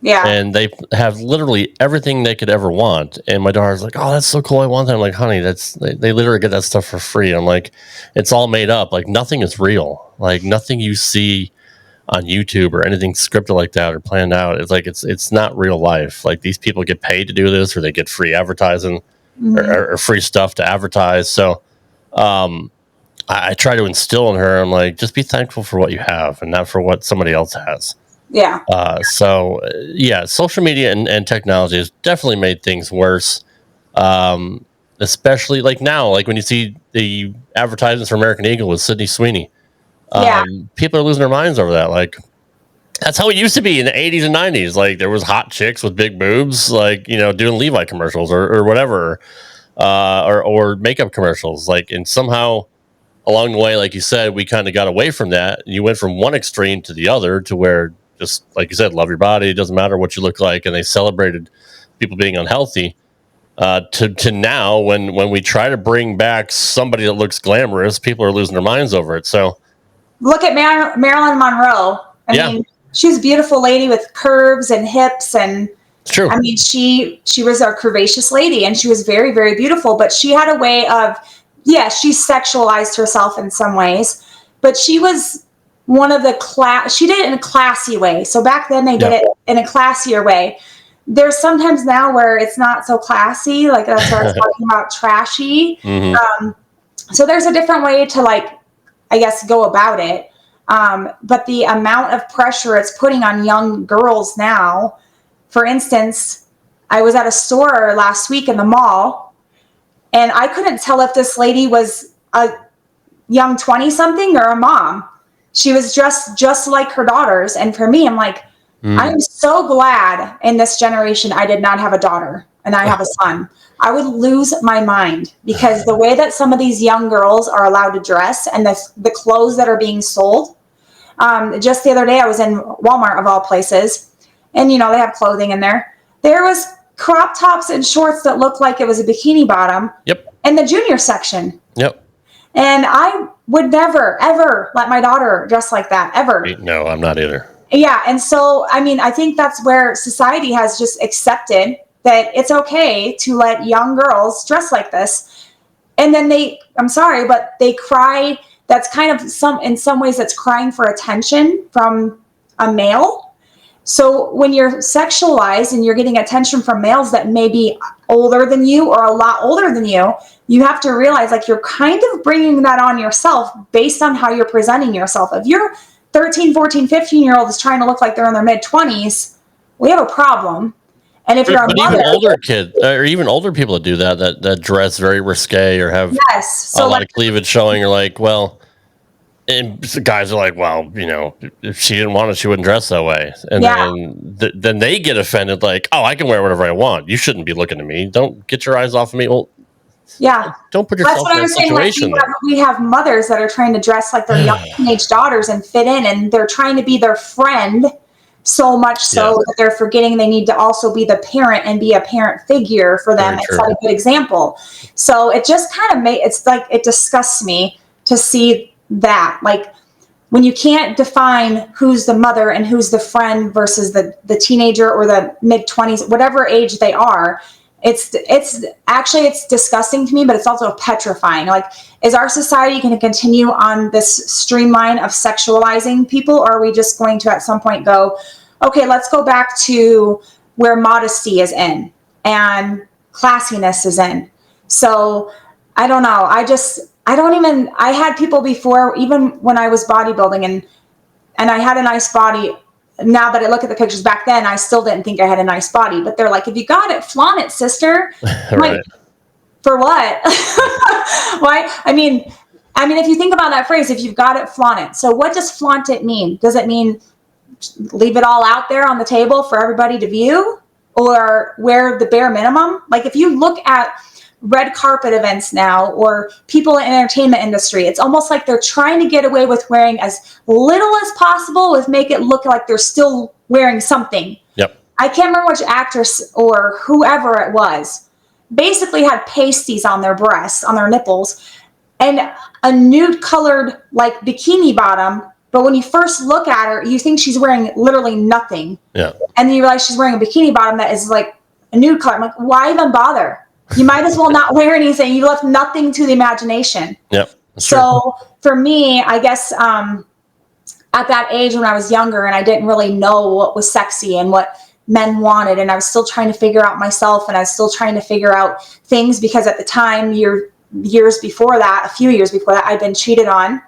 Yeah. And they have literally everything they could ever want. And my daughter's like, "Oh, that's so cool. I want that." I'm like, "Honey, they literally get that stuff for free." I'm like, "It's all made up. Like, nothing is real. Like, nothing you see on YouTube or anything scripted like that or planned out. It's like it's not real life. Like, these people get paid to do this, or they get free advertising or free stuff to advertise." So I try to instill in her, I'm like, just be thankful for what you have and not for what somebody else has. Yeah. Social media and technology has definitely made things worse. Especially like now, like when you see the advertisements for American Eagle with Sydney Sweeney, people are losing their minds over that. Like, that's how it used to be in the 80s and 90s. Like, there was hot chicks with big boobs, like, doing Levi commercials or whatever, or makeup commercials. Like, and somehow along the way, like you said, we kind of got away from that. You went from one extreme to the other, to where, just like you said, love your body. It doesn't matter what you look like. And they celebrated people being unhealthy. To now, when we try to bring back somebody that looks glamorous, people are losing their minds over it. So look at Marilyn Monroe. I mean, she's a beautiful lady with curves and hips, and it's true. I mean, she was a curvaceous lady, and she was very, very beautiful. But she had a way of, she sexualized herself in some ways, but she was one of the she did it in a classy way. So back then they did it in a classier way. There's sometimes now where it's not so classy, like that's what I was talking about, trashy. So there's a different way to, like, I guess, go about it. But the amount of pressure it's putting on young girls now, for instance, I was at a store last week in the mall, and I couldn't tell if this lady was a young 20-something or a mom. She was dressed just like her daughters. And for me, I'm like, I'm so glad in this generation I did not have a daughter and I have a son. I would lose my mind, because the way that some of these young girls are allowed to dress and the clothes that are being sold. Just the other day, I was in Walmart, of all places, and, they have clothing in there. There was crop tops and shorts that looked like it was a bikini bottom. Yep. In the junior section. Yep. And I would never, ever let my daughter dress like that, ever. No, I'm not either. Yeah. And so, I mean, I think that's where society has just accepted that it's okay to let young girls dress like this. And then I'm sorry, but they cry. That's kind of in some ways that's crying for attention from a male. So when you're sexualized and you're getting attention from males that may be older than you or a lot older than you, you have to realize, like, you're kind of bringing that on yourself based on how you're presenting yourself. If you're 13, 14, 15-year-old is trying to look like they're in their mid-20s, we have a problem. And if you're a mother, even older kids, or even older people that do that dress very risque or have a lot of cleavage showing, are like, well, and guys are like, well, if she didn't want it, she wouldn't dress that way. And then they get offended, like, oh, I can wear whatever I want. You shouldn't be looking at me. Don't get your eyes off of me. Well, don't put yourself in that situation. Like, we have mothers that are trying to dress like their young teenage daughters and fit in, and they're trying to be their friend so much so that they're forgetting they need to also be the parent and be a parent figure for them and set a good example. So it just kind of it's like, it disgusts me to see that, like, when you can't define who's the mother and who's the friend versus the teenager or the mid-20s, whatever age they are. It's disgusting to me, but it's also petrifying. Like, is our society going to continue on this streamline of sexualizing people, or are we just going to at some point go, okay, let's go back to where modesty is in and classiness is in? So I don't know. I had people before, even when I was bodybuilding and I had a nice body. Now that I look at the pictures back then, I still didn't think I had a nice body, but they're like, if you got it, flaunt it, sister. Right. Like, for what? Why? I mean, if you think about that phrase, if you've got it, flaunt it. So what does flaunt it mean? Does it mean leave it all out there on the table for everybody to view, or wear the bare minimum? Like, if you look at red carpet events now, or people in the entertainment industry, it's almost like they're trying to get away with wearing as little as possible, with make it look like they're still wearing something. Yep. I can't remember which actress or whoever it was, basically had pasties on their breasts, on their nipples, and a nude colored like bikini bottom. But when you first look at her, you think she's wearing literally nothing. Yeah. And then you realize she's wearing a bikini bottom that is like a nude color. I'm like, why even bother? You might as well not wear anything. You left nothing to the imagination. Yep. So for me, I guess at that age when I was younger and I didn't really know what was sexy and what men wanted, and I was still trying to figure out myself, and I was still trying to figure out things, because at the time, a few years before that, I'd been cheated on.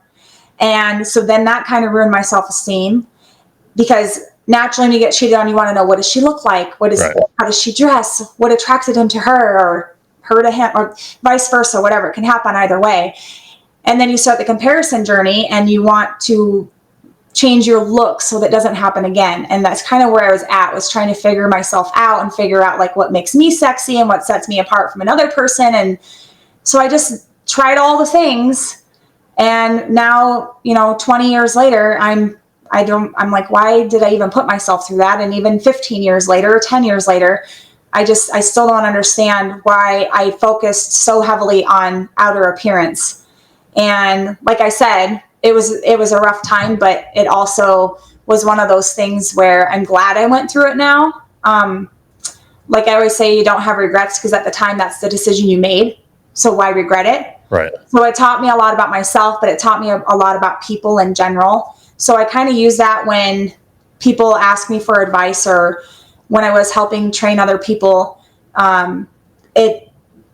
And so then that kind of ruined my self-esteem, because naturally when you get cheated on, you want to know, what does she look like? How does she dress? What attracted him to her, or her to him, or vice versa, whatever. It can happen either way. And then you start the comparison journey, and you want to change your look so that doesn't happen again. And that's kind of where I was trying to figure myself out and figure out like what makes me sexy and what sets me apart from another person. And so I just tried all the things. And now, 20 years later, I'm like, why did I even put myself through that? And even 15 years later, 10 years later, I still don't understand why I focused so heavily on outer appearance. And like I said, it was a rough time, but it also was one of those things where I'm glad I went through it now. Like I always say, you don't have regrets, because at the time that's the decision you made. So why regret it? Right. So it taught me a lot about myself, but it taught me a lot about people in general. So I kind of use that when people ask me for advice, or when I was helping train other people. It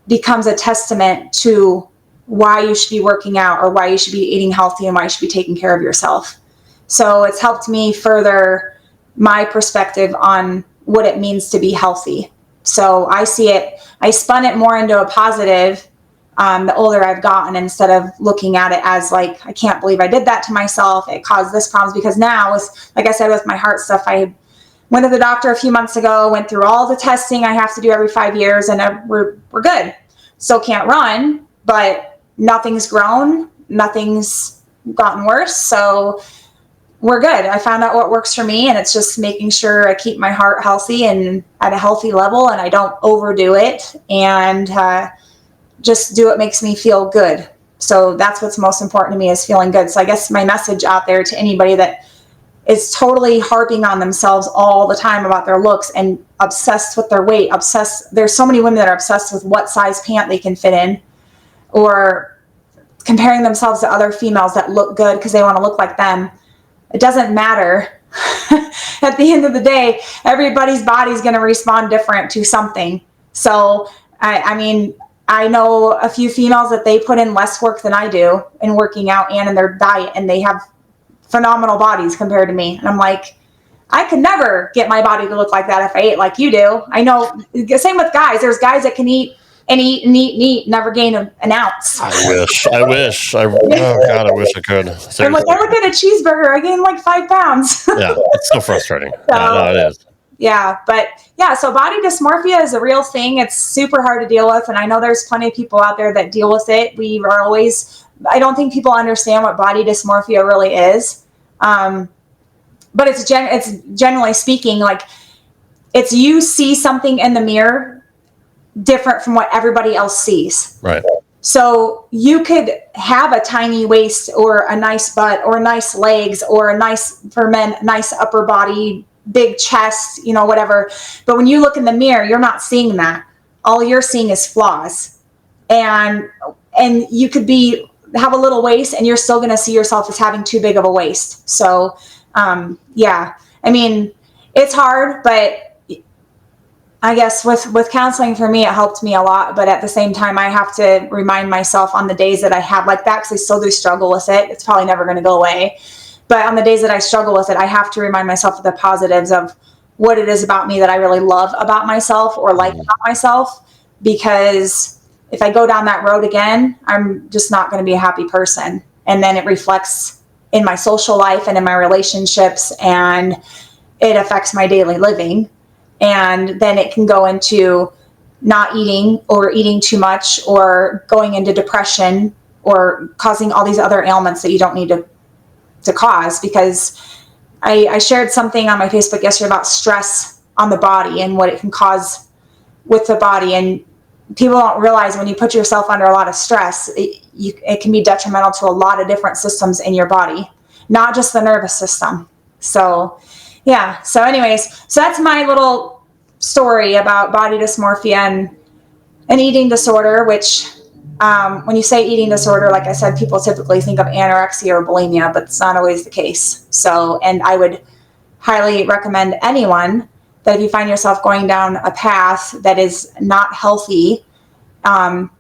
becomes a testament to why you should be working out, or why you should be eating healthy, and why you should be taking care of yourself. So it's helped me further my perspective on what it means to be healthy. So I spun it more into a positive the older I've gotten, instead of looking at it as like, I can't believe I did that to myself. It caused this problems. Because now, like I said, with my heart stuff, I went to the doctor a few months ago, went through all the testing I have to do every 5 years, and we're good. Still can't run, but nothing's grown, nothing's gotten worse. So we're good. I found out what works for me, and it's just making sure I keep my heart healthy and at a healthy level, and I don't overdo it, and just do what makes me feel good. So that's what's most important to me, is feeling good. So I guess my message out there to anybody that is totally harping on themselves all the time about their looks and obsessed with their weight, there's so many women that are obsessed with what size pant they can fit in, or comparing themselves to other females that look good because they want to look like them. It doesn't matter. At the end of the day, everybody's body's going to respond different to something. So, I know a few females that they put in less work than I do in working out and in their diet, and they have phenomenal bodies compared to me. And I'm like, I could never get my body to look like that if I ate like you do. I know, same with guys. There's guys that can eat, never gain an ounce. I wish. Oh God, I wish I could. Seriously. I'm like, I look at a cheeseburger, I gain like 5 pounds. Yeah, it's so frustrating. No, it is. Yeah, but yeah, so body dysmorphia is a real thing. It's super hard to deal with, and I know there's plenty of people out there that deal with it. I don't think people understand what body dysmorphia really is. But it's generally speaking, like, it's you see something in the mirror different from what everybody else sees. Right. So you could have a tiny waist, or a nice butt, or nice legs, or for men, nice upper body, big chest, whatever. But when you look in the mirror, you're not seeing that. All you're seeing is flaws. And you could have a little waist, and you're still going to see yourself as having too big of a waist. So, yeah, it's hard, but I guess with counseling for me, it helped me a lot. But at the same time, I have to remind myself on the days that I have like that, because I still do struggle with it. It's probably never going to go away. But on the days that I struggle with it, I have to remind myself of the positives of what it is about me that I really love about myself or like about myself. Because if I go down that road again, I'm just not going to be a happy person. And then it reflects in my social life and in my relationships, and it affects my daily living. And then it can go into not eating or eating too much or going into depression or causing all these other ailments that you don't need to cause. Because I shared something on my Facebook yesterday about stress on the body and what it can cause with the body. And people don't realize when you put yourself under a lot of stress, it can be detrimental to a lot of different systems in your body, not just the nervous system. So yeah. So anyways, so that's my little story about body dysmorphia and eating disorder, which when you say eating disorder, like I said, people typically think of anorexia or bulimia, but it's not always the case. So, and I would highly recommend anyone that if you find yourself going down a path that is not healthy,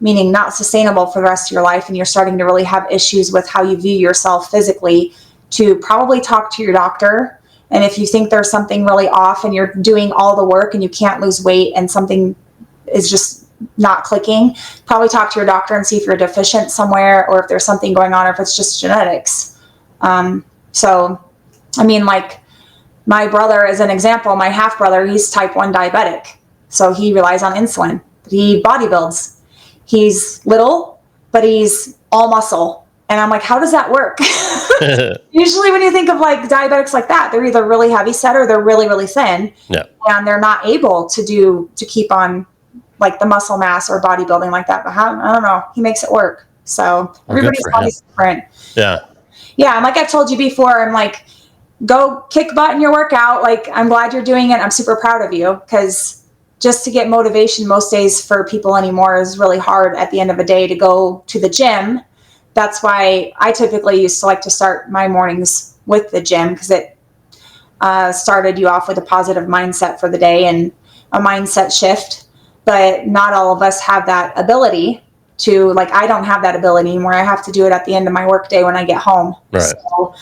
meaning not sustainable for the rest of your life, and you're starting to really have issues with how you view yourself physically, to probably talk to your doctor. And if you think there's something really off and you're doing all the work and you can't lose weight and something is just not clicking, probably talk to your doctor and see if you're deficient somewhere or if there's something going on or if it's just genetics. So, I mean, like my brother is an example, my half brother, he's type 1 diabetic. So he relies on insulin. He bodybuilds. He's little, but he's all muscle. And I'm like, how does that work? Usually when you think of like diabetics like that, they're either really heavy set or they're really, really thin. Yeah. And they're not able to keep on like the muscle mass or bodybuilding like that. But I don't know. He makes it work. So everybody's body's different. Yeah. Yeah. And like I've told you before, I'm like, go kick butt in your workout. Like, I'm glad you're doing it. I'm super proud of you, because just to get motivation most days for people anymore is really hard at the end of a day to go to the gym. That's why I typically used to like to start my mornings with the gym, because it started you off with a positive mindset for the day and a mindset shift. But not all of us have that ability to, like, I don't have that ability anymore. I have to do it at the end of my workday when I get home. Right. So,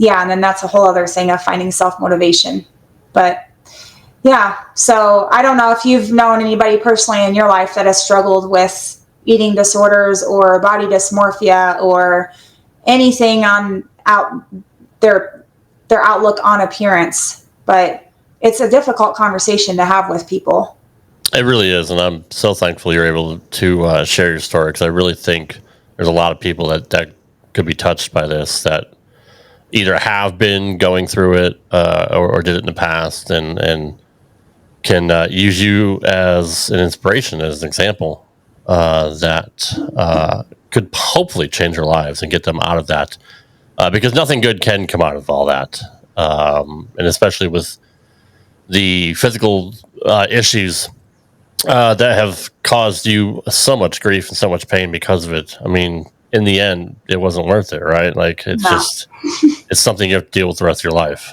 yeah, and then that's a whole other thing of finding self-motivation. But yeah, so I don't know if you've known anybody personally in your life that has struggled with eating disorders or body dysmorphia or anything on their outlook on appearance, but it's a difficult conversation to have with people. It really is, and I'm so thankful you're able to share your story, because I really think there's a lot of people that could be touched by this, that either have been going through it or did it in the past, and can use you as an inspiration, as an example that could hopefully change their lives and get them out of that, because nothing good can come out of all that, and especially with the physical issues that have caused you so much grief and so much pain because of it. I mean, in the end, it wasn't worth it, right? Like, it's just, it's something you have to deal with the rest of your life.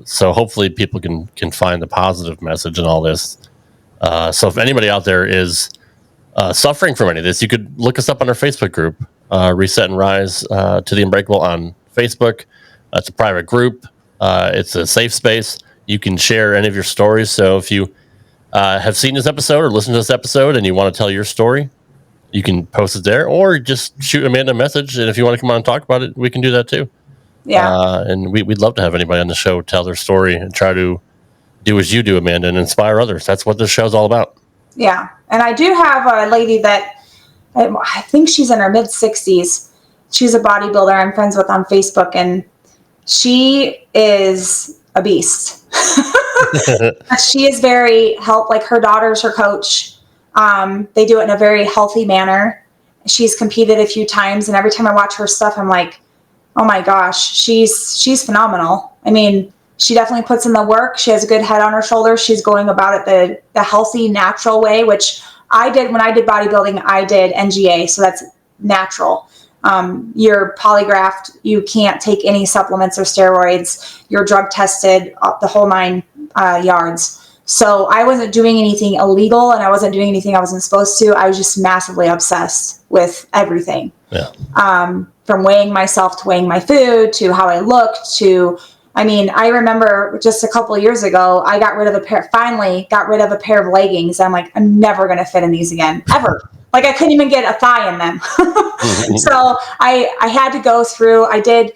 So hopefully people can find the positive message in all this. So if anybody out there is suffering from any of this, you could look us up on our Facebook group, Reset and Rise to the Unbreakable on Facebook. It's a private group. It's a safe space. You can share any of your stories. So if you have seen this episode or listened to this episode and you want to tell your story, you can post it there, or just shoot Amanda a message. And if you want to come on and talk about it, we can do that too. Yeah. And we'd love to have anybody on the show tell their story and try to do as you do, Amanda, and inspire others. That's what this show's all about. Yeah. And I do have a lady that I think she's in her mid 60s. She's a bodybuilder I'm friends with on Facebook, and she is a beast. She is very like her daughter's her coach. They do it in a very healthy manner. She's competed a few times, and every time I watch her stuff, I'm like, oh my gosh, she's phenomenal. I mean, she definitely puts in the work. She has a good head on her shoulders. She's going about it the healthy, natural way, which I did when I did bodybuilding. I did NGA, so that's natural. You're polygraphed. You can't take any supplements or steroids. You're drug tested, the whole 9 yards. So I wasn't doing anything illegal and I wasn't doing anything I wasn't supposed to. I was just massively obsessed with everything. Yeah. From weighing myself to weighing my food to how I looked to, I mean, I remember just a couple of years ago, I finally got rid of a pair of leggings. I'm like, I'm never going to fit in these again, ever. Like I couldn't even get a thigh in them. So I had to go through, I did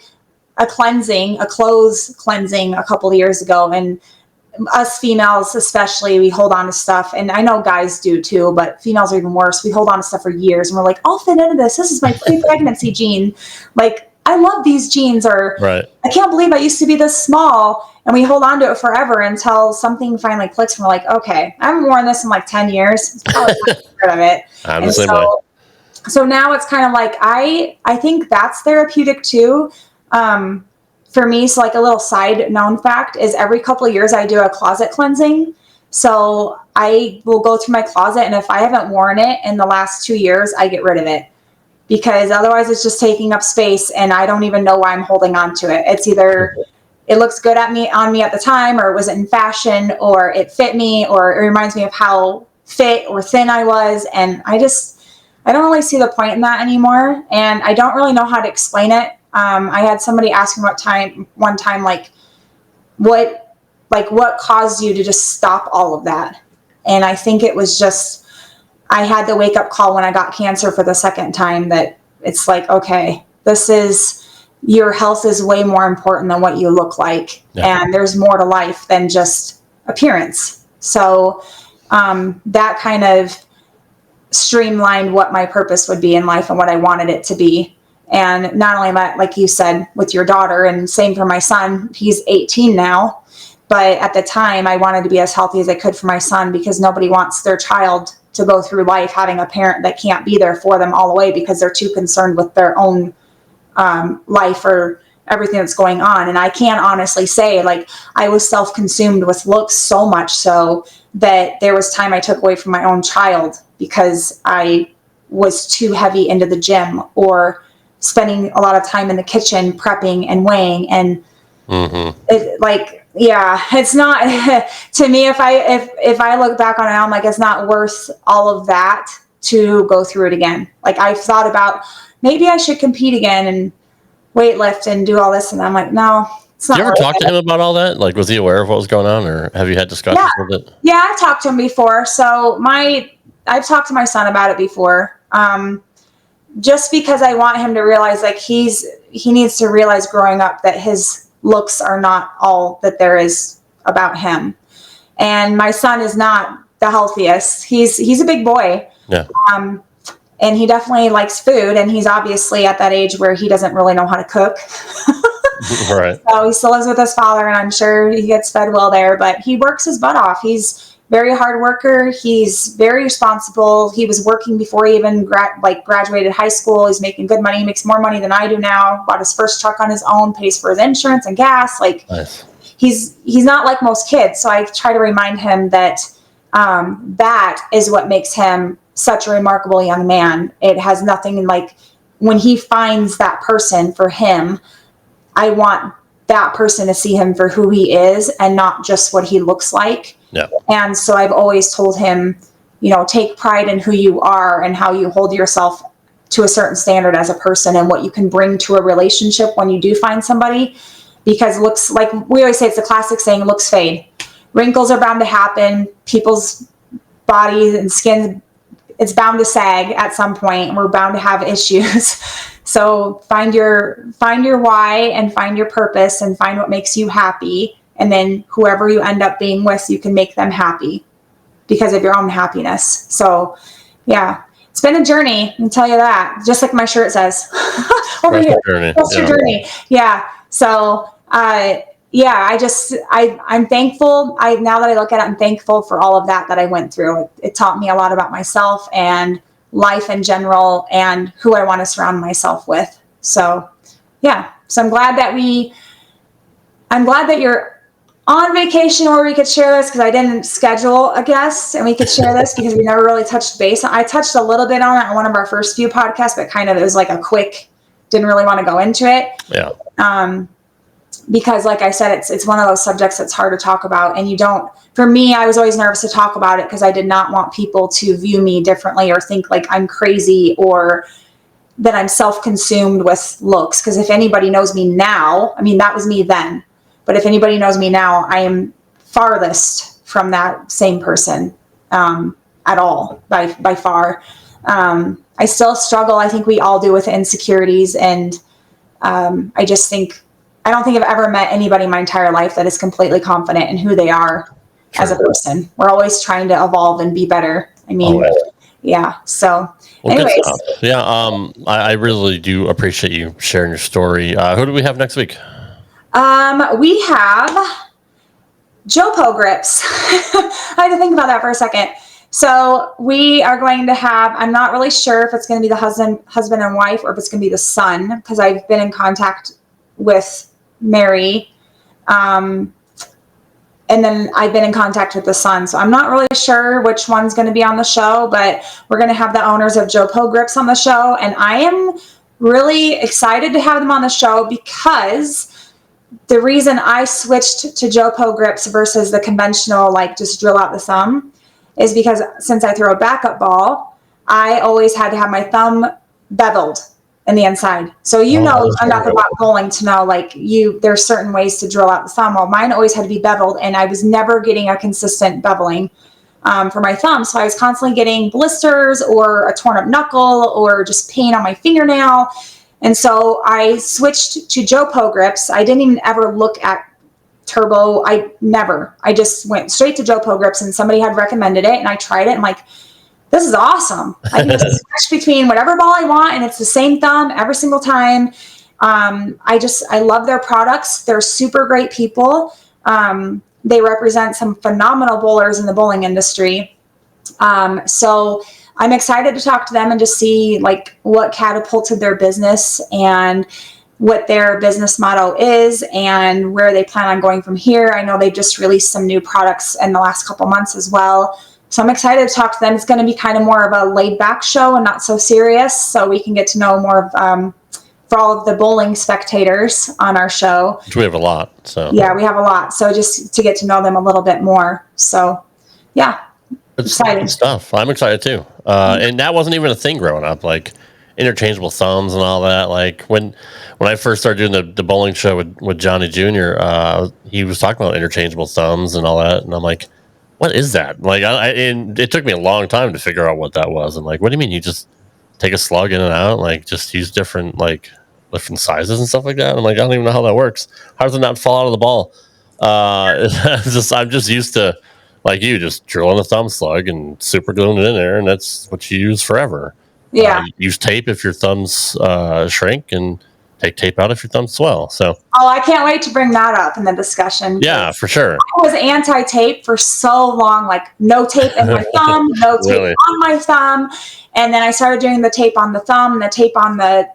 a clothes cleansing a couple of years ago. And us females, especially, we hold on to stuff. And I know guys do too, but females are even worse. We hold on to stuff for years and we're like, I'll fit into this. This is my pre-pregnancy jean. Like, I love these jeans, or right. I can't believe I used to be this small. And we hold on to it forever until something finally clicks. And we're like, okay, I haven't worn this in like 10 years. It's probably time to get rid of it. I'm the same way. So now it's kind of like, I think that's therapeutic too. For me, so like a little side known fact is every couple of years I do a closet cleansing. So I will go through my closet, and if I haven't worn it in the last 2 years, I get rid of it, because otherwise it's just taking up space and I don't even know why I'm holding on to it. It's either it looks good on me at the time, or it was in fashion, or it fit me, or it reminds me of how fit or thin I was. And I don't really see the point in that anymore. And I don't really know how to explain it. I had somebody ask me one time, what caused you to just stop all of that? And I think it was just, I had the wake up call when I got cancer for the second time, that it's like, okay, your health is way more important than what you look like. Yeah. And there's more to life than just appearance. So, that kind of streamlined what my purpose would be in life and what I wanted it to be. And not only that, like you said, with your daughter, and same for my son, he's 18 now. But at the time, I wanted to be as healthy as I could for my son, because nobody wants their child to go through life having a parent that can't be there for them all the way because they're too concerned with their own life or everything that's going on. And I can honestly say, like, I was self-consumed with looks so much so that there was time I took away from my own child because I was too heavy into the gym, or spending a lot of time in the kitchen prepping and weighing. And it's not to me, if I look back on it, I'm like, it's not worth all of that to go through it again. Like, I've thought about maybe I should compete again and weightlift and do all this, and I'm like, no, it's not. Did you ever talk to him about all that? Like, was he aware of what was going on, or have you had discussions with it? Yeah, I've talked to him before. So I've talked to my son about it before. Just because I want him to realize, like, he needs to realize growing up that his looks are not all that there is about him. And my son is not the healthiest. He's a big boy. Yeah. And he definitely likes food, and he's obviously at that age where he doesn't really know how to cook. Right. So he still lives with his father, and I'm sure he gets fed well there, but he works his butt off. He's very hard worker. He's very responsible. He was working before he even graduated high school. He's making good money. He makes more money than I do now. Bought his first truck on his own, pays for his insurance and gas. Like, nice. He's not like most kids. So I try to remind him that that is what makes him such a remarkable young man. It has nothing, like, when he finds that person for him, I want that person to see him for who he is and not just what he looks like. Yeah. And so I've always told him, take pride in who you are and how you hold yourself to a certain standard as a person, and what you can bring to a relationship when you do find somebody. Because looks, like we always say, it's a classic saying, looks fade. Wrinkles are bound to happen. People's bodies and skin, it's bound to sag at some point, and we're bound to have issues. So find your why and find your purpose and find what makes you happy. And then whoever you end up being with, you can make them happy because of your own happiness. So yeah, it's been a journey, I can tell you that. Just like my shirt says over here. That's your journey. Yeah. So, I'm thankful. Now that I look at it, I'm thankful for all of that I went through. It taught me a lot about myself and life in general and who I want to surround myself with. So yeah. So I'm glad that you're on vacation where we could share this, because I didn't schedule a guest and we could share this because we never really touched base. I touched a little bit on it on one of our first few podcasts, but it was like a quick, didn't really want to go into it. Yeah. because like I said, it's one of those subjects that's hard to talk about, and for me, I was always nervous to talk about it because I did not want people to view me differently or think like I'm crazy or that I'm self-consumed with looks. Because if anybody knows me now, I mean, that was me then, but if anybody knows me now, I am farthest from that same person at all, by far. I still struggle. I think we all do with insecurities. And I don't think I've ever met anybody in my entire life that is completely confident in who they are as a person. We're always trying to evolve and be better. I mean, yeah. So anyways. Good stuff. Yeah. I really do appreciate you sharing your story. Who do we have next week? We have Jopo grips. I had to think about that for a second. So we are going to have, I'm not really sure if it's going to be the husband and wife or if it's going to be the son, because I've been in contact with Mary. And then I've been in contact with the son. So I'm not really sure which one's going to be on the show, but we're going to have the owners of Jopo Grips on the show. And I am really excited to have them on the show because the reason I switched to Jopo Grips versus the conventional, like just drill out the thumb, is because since I throw a backup ball, I always had to have my thumb beveled in the inside. So enough about bowling to know there's certain ways to drill out the thumb. Well, mine always had to be beveled, and I was never getting a consistent beveling for my thumb. So I was constantly getting blisters or a torn up knuckle or just pain on my fingernail. And so I switched to Jopo Grips. I didn't even ever look at Turbo. I just went straight to Jopo Grips, and somebody had recommended it, and I tried it. I'm like, this is awesome. I can just switch between whatever ball I want, and it's the same thumb every single time. I love their products. They're super great people. They represent some phenomenal bowlers in the bowling industry. So I'm excited to talk to them and just see what catapulted their business and what their business motto is and where they plan on going from here. I know they just released some new products in the last couple months as well. So I'm excited to talk to them. It's going to be kind of more of a laid back show and not so serious. So we can get to know more of, for all of the bowling spectators on our show. Which we have a lot. So yeah, we have a lot. So just to get to know them a little bit more. So yeah, excited. Good stuff. I'm excited too. And that wasn't even a thing growing up, like interchangeable thumbs and all that. Like when I first started doing the bowling show with Johnny Jr., he was talking about interchangeable thumbs and all that. And I'm like, what is that? Like, and it took me a long time to figure out what that was. I'm like, what do you mean? You just take a slug in and out? Like, just use different sizes and stuff like that? I'm like, I don't even know how that works. How does it not fall out of the ball? I'm just used to, like you, just drilling a thumb slug and super gluing it in there, and that's what you use forever. Yeah. Use tape if your thumbs shrink, and take tape out if your thumbs swell. So. Oh, I can't wait to bring that up in the discussion. Yeah, for sure. I was anti-tape for so long, like no tape in my thumb, no tape on my thumb. And then I started doing the tape on the thumb and the tape on the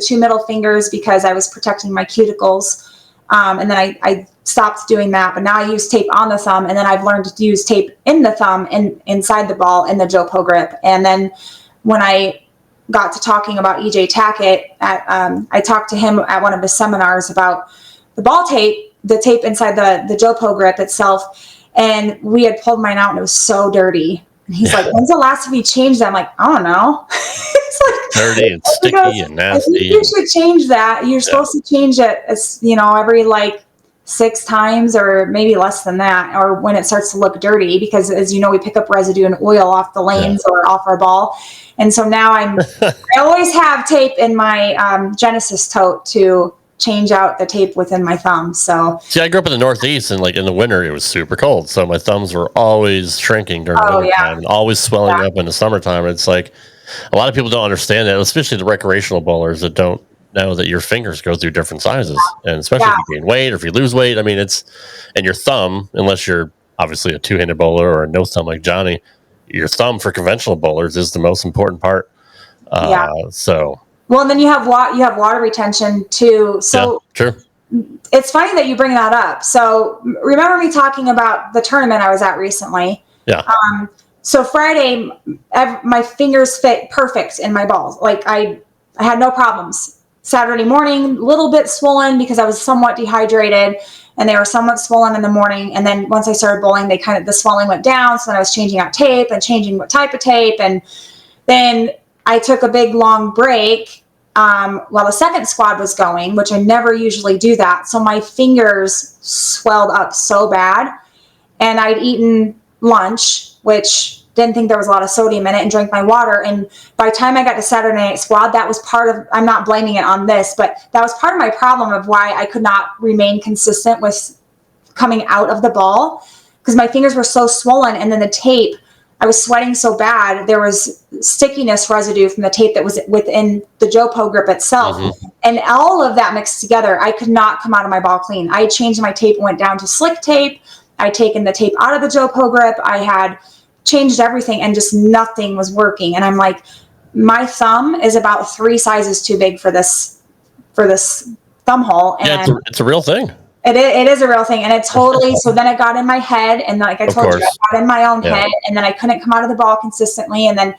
two middle fingers because I was protecting my cuticles. And then I stopped doing that, but now I use tape on the thumb. And then I've learned to use tape in the thumb and inside the ball in the Jopo grip. And then when I got to talking about EJ Tackett, I talked to him at one of his seminars about the ball tape, the tape inside the Jopo grip itself. And we had pulled mine out and it was so dirty. And he's like, when's the last time you changed that? I'm like, I don't know. It's like dirty and sticky and nasty. I think you should change that. You're supposed to change it every 6 times or maybe less than that, or when it starts to look dirty, because as you know, we pick up residue and oil off the lanes or off our ball. And so now I always have tape in my Genesis tote to change out the tape within my thumb. So see, I grew up in the Northeast, and in the winter it was super cold, so my thumbs were always shrinking during the winter time and always swelling up in the summertime. It's like a lot of people don't understand that, especially the recreational bowlers that don't know that your fingers go through different sizes, and especially if you gain weight or if you lose weight. I mean, and your thumb, unless you're obviously a two-handed bowler or a no thumb like Johnny, your thumb for conventional bowlers is the most important part. So. Well, and then you have water retention too. So true. It's funny that you bring that up. So remember me talking about the tournament I was at recently? Yeah. So Friday, my fingers fit perfect in my balls. Like I had no problems. Saturday morning, a little bit swollen because I was somewhat dehydrated, and they were somewhat swollen in the morning. And then once I started bowling, the swelling went down. So then I was changing out tape and changing what type of tape. And then I took a big long break while the second squad was going, which I never usually do that. So my fingers swelled up so bad, and I'd eaten lunch, which didn't think there was a lot of sodium in it, and drank my water. And by the time I got to Saturday night squad, that was part of, I'm not blaming it on this, but that was part of my problem of why I could not remain consistent with coming out of the ball, because my fingers were so swollen. And then the tape, I was sweating so bad. There was stickiness residue from the tape that was within the JoPo grip itself. Mm-hmm. And all of that mixed together, I could not come out of my ball clean. I changed my tape and went down to slick tape. I'd taken the tape out of the JoPo grip. I had changed everything, and just nothing was working. And I'm like, my thumb is about 3 sizes too big for this thumb hole. And yeah, it's a real thing. It is a real thing. And it totally, so then it got in my head, and like I told you, I got in my own head, and then I couldn't come out of the ball consistently. And then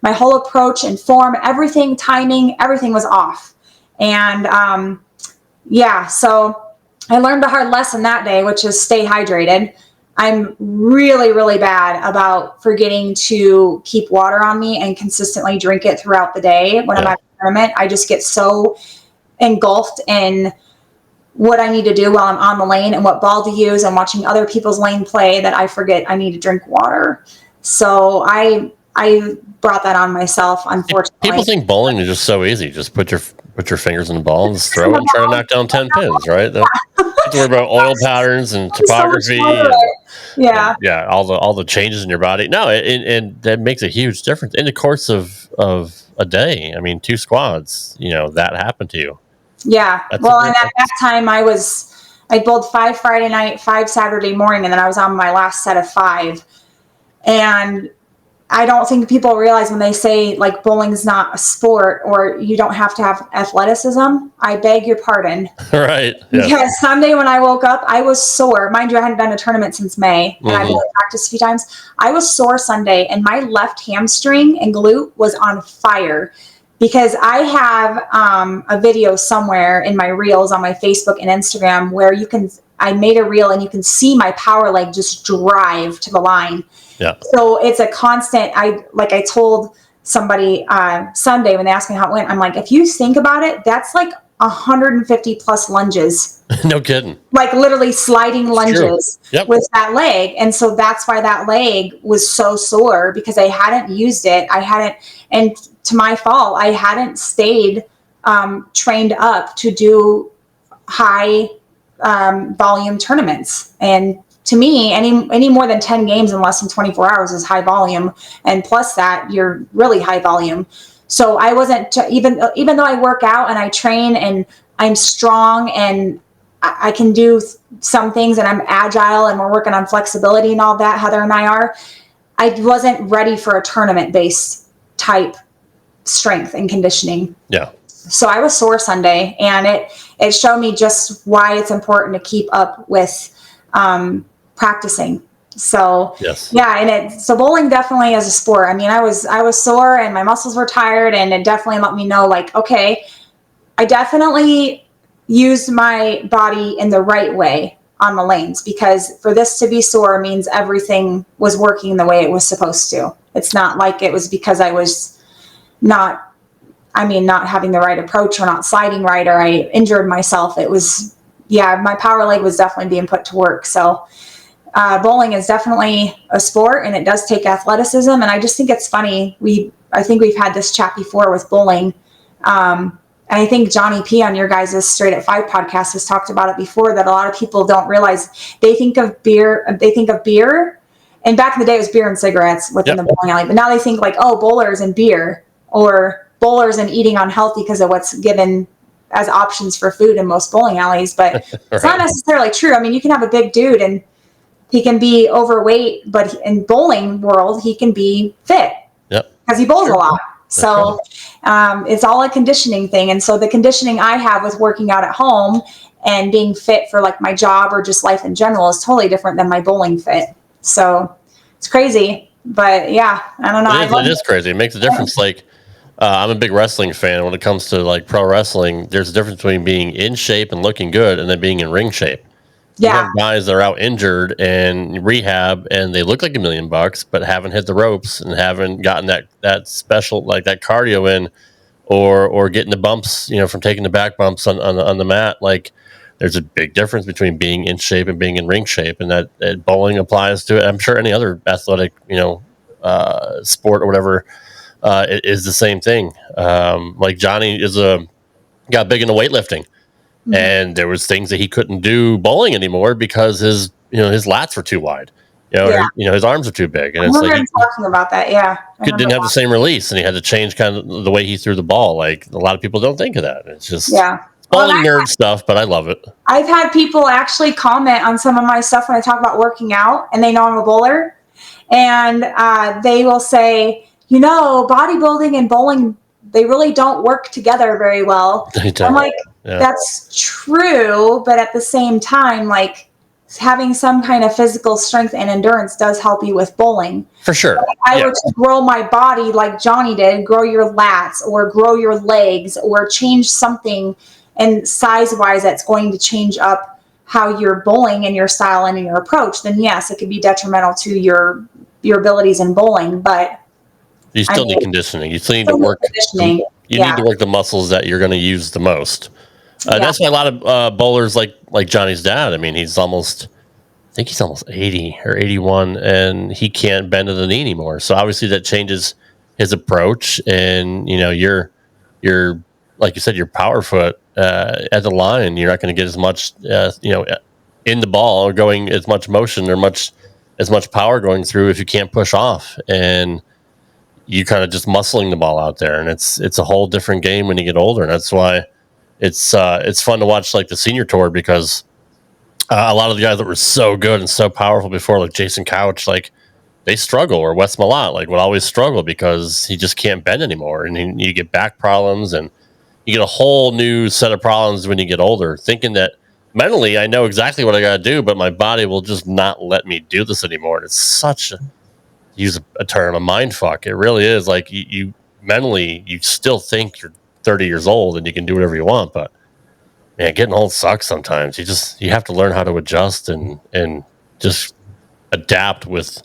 my whole approach and form, everything, timing, everything was off. And so I learned a hard lesson that day, which is stay hydrated. I'm really, really bad about forgetting to keep water on me and consistently drink it throughout the day. When I'm at a tournament, I just get so engulfed in what I need to do while I'm on the lane and what ball to use and watching other people's lane play that I forget I need to drink water. So I brought that on myself, unfortunately. People think bowling is just so easy. Just put your fingers in the ball and just throw it and try to knock down 10 pins, right? Don't have to worry about oil patterns and topography. All the changes in your body. No, and that makes a huge difference in the course of a day. I mean, 2 squads, that happened to you. Yeah. Well, and at that time I bowled 5 Friday night, 5 Saturday morning, and then I was on my last set of 5. And I don't think people realize when they say like bowling's not a sport or you don't have to have athleticism. I beg your pardon. Right. Yes. Because Sunday when I woke up, I was sore. Mind you, I hadn't done a tournament since May, and I've only practiced a few times. I was sore Sunday, and my left hamstring and glute was on fire. Because I have a video somewhere in my reels on my Facebook and Instagram where I made a reel and you can see my power leg just drive to the line. Yeah. So it's a constant, I told somebody Sunday when they asked me how it went, I'm like, if you think about it, that's like 150 plus lunges. No kidding. Like literally sliding lunges with that leg. And so that's why that leg was so sore, because I hadn't used it. And to my fault, I hadn't stayed trained up to do high volume tournaments. And to me, any more than 10 games in less than 24 hours is high volume. And plus that, you're really high volume. So I wasn't, even though I work out and I train and I'm strong and I can do some things and I'm agile and we're working on flexibility and all that, Heather and I wasn't ready for a tournament-based type strength and conditioning. Yeah. So I was sore Sunday, and it showed me just why it's important to keep up with practicing. So so bowling definitely is a sport. I mean, I was sore and my muscles were tired, and it definitely let me know, like, okay, I definitely used my body in the right way on the lanes, because for this to be sore means everything was working the way it was supposed to. It's not like it was because I was not having the right approach or not sliding right, or I injured myself. It was, my power leg was definitely being put to work. So bowling is definitely a sport, and it does take athleticism. And I just think it's funny. I think we've had this chat before with bowling. And I think Johnny P on your guys' Straight at 5 podcast has talked about it before, that a lot of people don't realize they think of beer. And back in the day it was beer and cigarettes within the bowling alley. But now they think like, oh, bowlers and beer, or bowlers and eating unhealthy because of what's given as options for food in most bowling alleys. But it's not necessarily true. I mean, you can have a big dude and he can be overweight, but in bowling world, he can be fit because he bowls a lot. So it's all a conditioning thing. And so the conditioning I have with working out at home and being fit for like my job or just life in general is totally different than my bowling fit. So it's crazy, but I don't know. It is crazy. It makes a difference. Like I'm a big wrestling fan. When it comes to like pro wrestling, there's a difference between being in shape and looking good and then being in ring shape. You have Yeah. guys that are out injured and rehab and they look like $1,000,000, but haven't hit the ropes and haven't gotten that special, like that cardio in, or getting the bumps, from taking the back bumps on the mat. Like there's a big difference between being in shape and being in ring shape, and that bowling applies to it. I'm sure any other athletic, sport or whatever, it is the same thing. Like Johnny got big into weightlifting, and there was things that he couldn't do bowling anymore because his lats were too wide, Yeah. his arms are too big, and I it's remember like him talking about that. Yeah. I remember didn't have the that. same release, and he had to change kind of the way he threw the ball. Like a lot of people don't think of that. It's just Yeah. Well, bowling nerd stuff, but I love it. I've had people actually comment on some of my stuff when I talk about working out, and they know I'm a bowler, and they will say, bodybuilding and bowling, they really don't work together very well. I'm like, Yeah. that's true, but at the same time, like having some kind of physical strength and endurance does help you with bowling. For sure. If I were to grow my body like Johnny did, grow your lats or grow your legs or change something and size-wise that's going to change up how you're bowling and your style and your approach, then yes, it could be detrimental to your abilities in bowling, but you still need conditioning. You still need to work. You need to work the muscles that you're going to use the most. That's why a lot of bowlers like Johnny's dad. I mean, I think he's almost 80 or 81, and he can't bend to the knee anymore. So obviously that changes his approach, and you're like you said, your power foot at the line. You're not going to get as much in the ball or going as much motion or as much power going through if you can't push off, and you kind of just muscling the ball out there. And it's a whole different game when you get older, and that's why it's fun to watch like the senior tour, because a lot of the guys that were so good and so powerful before, like Jason Couch, like they struggle, or Wes Malott, like would always struggle because he just can't bend anymore, and you get back problems, and you get a whole new set of problems when you get older, thinking that mentally I know exactly what I got to do, but my body will just not let me do this anymore. And it's such use a term, a mind fuck. It really is. Like you mentally, you still think you're 30 years old and you can do whatever you want, but man, getting old sucks sometimes. You have to learn how to adjust and just adapt with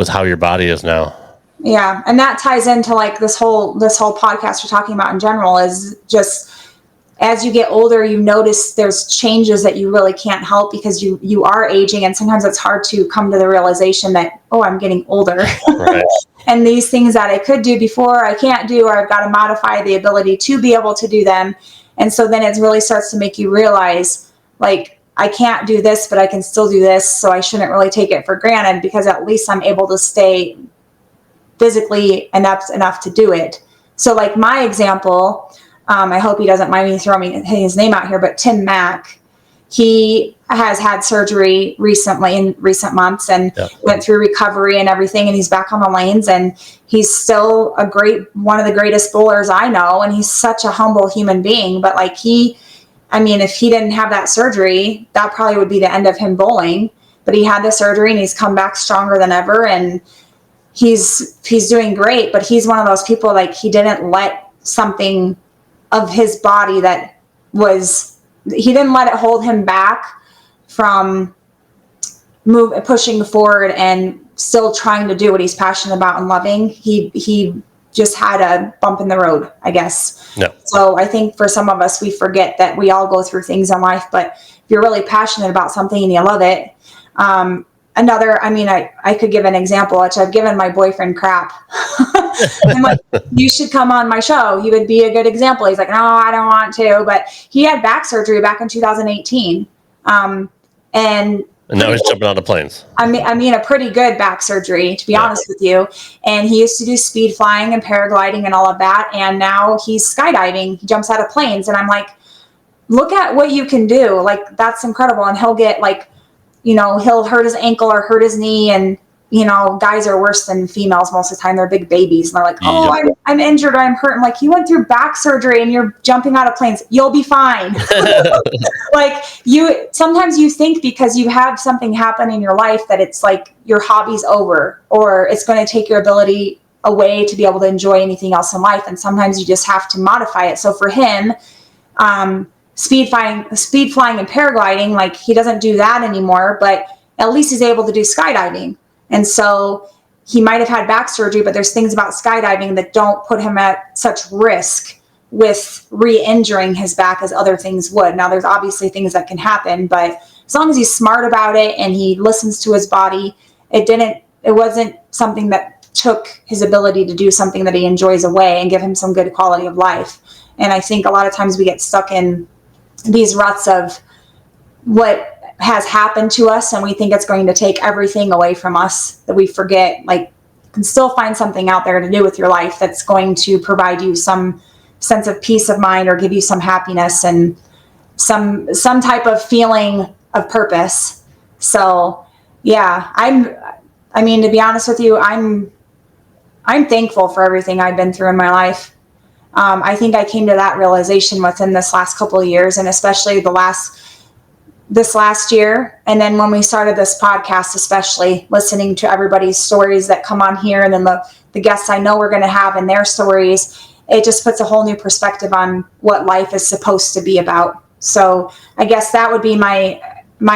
how your body is now. Yeah, and that ties into like this whole podcast we're talking about in general is just as you get older, you notice there's changes that you really can't help because you are aging, and sometimes it's hard to come to the realization that, oh, I'm getting older. Right. And these things that I could do before I can't do, or I've got to modify the ability to be able to do them. And so then it really starts to make you realize, like, I can't do this, but I can still do this, so I shouldn't really take it for granted because at least I'm able to stay physically inept enough to do it. So like my example, I hope he doesn't mind me throwing his name out here, but Tim Mack, he has had surgery recently in recent months and went through recovery and everything. And he's back on the lanes, and he's still one of the greatest bowlers I know. And he's such a humble human being, but like if he didn't have that surgery, that probably would be the end of him bowling, but he had the surgery and he's come back stronger than ever. And he's doing great, but he's one of those people, like, he didn't let something of his body he didn't let it hold him back from pushing forward and still trying to do what he's passionate about and loving. He just had a bump in the road, I guess. No. So I think for some of us, we forget that we all go through things in life, but if you're really passionate about something and you love it, I could give an example, which I've given my boyfriend crap. I'm like, you should come on my show. You would be a good example. He's like, no, I don't want to. But he had back surgery back in 2018. And now he's jumping out of planes. A pretty good back surgery, to be honest with you. And he used to do speed flying and paragliding and all of that. And now he's skydiving. He jumps out of planes. And I'm like, look at what you can do. Like, that's incredible. And he'll get he'll hurt his ankle or hurt his knee, and guys are worse than females most of the time. They're big babies, and they're like, oh, I'm injured, or I'm hurt. I'm like, you went through back surgery and you're jumping out of planes. You'll be fine. Like, sometimes you think because you have something happen in your life that it's like your hobby's over, or it's going to take your ability a way to be able to enjoy anything else in life. And sometimes you just have to modify it. So for him, speed flying and paragliding, like he doesn't do that anymore, but at least he's able to do skydiving. And so he might have had back surgery, but there's things about skydiving that don't put him at such risk with re-injuring his back as other things would. Now, there's obviously things that can happen, but as long as he's smart about it and he listens to his body, it wasn't something that took his ability to do something that he enjoys away and give him some good quality of life. And I think a lot of times we get stuck in these ruts of what has happened to us, and we think it's going to take everything away from us, that we forget, like, you can still find something out there to do with your life that's going to provide you some sense of peace of mind or give you some happiness and some type of feeling of purpose. So yeah, I mean, to be honest with you, I'm thankful for everything I've been through in my life. I think I came to that realization within this last couple of years, and especially this last year. And then when we started this podcast, especially listening to everybody's stories that come on here, and then the guests I know we're going to have and their stories, it just puts a whole new perspective on what life is supposed to be about. So I guess that would be my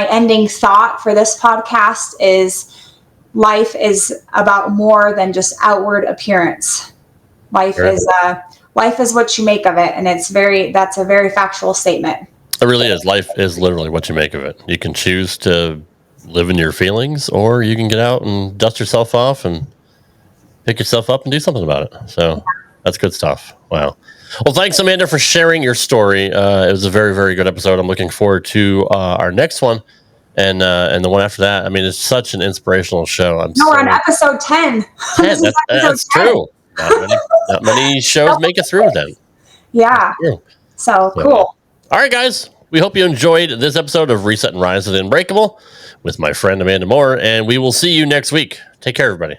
ending thought for this podcast is life is about more than just outward appearance. Life is what you make of it. And that's a very factual statement. It really is. Life is literally what you make of it. You can choose to live in your feelings, or you can get out and dust yourself off and pick yourself up and do something about it. So that's good stuff. Wow. Well, thanks, Amanda, for sharing your story. It was a very, very good episode. I'm looking forward to our next one and the one after that. I mean, it's such an inspirational show. We're on episode 10. 10. That's 10. True. Not many shows make it through then. Yeah. So cool. All right, guys. We hope you enjoyed this episode of Reset and Rise with Unbreakable with my friend Amanda Moore, and we will see you next week. Take care, everybody.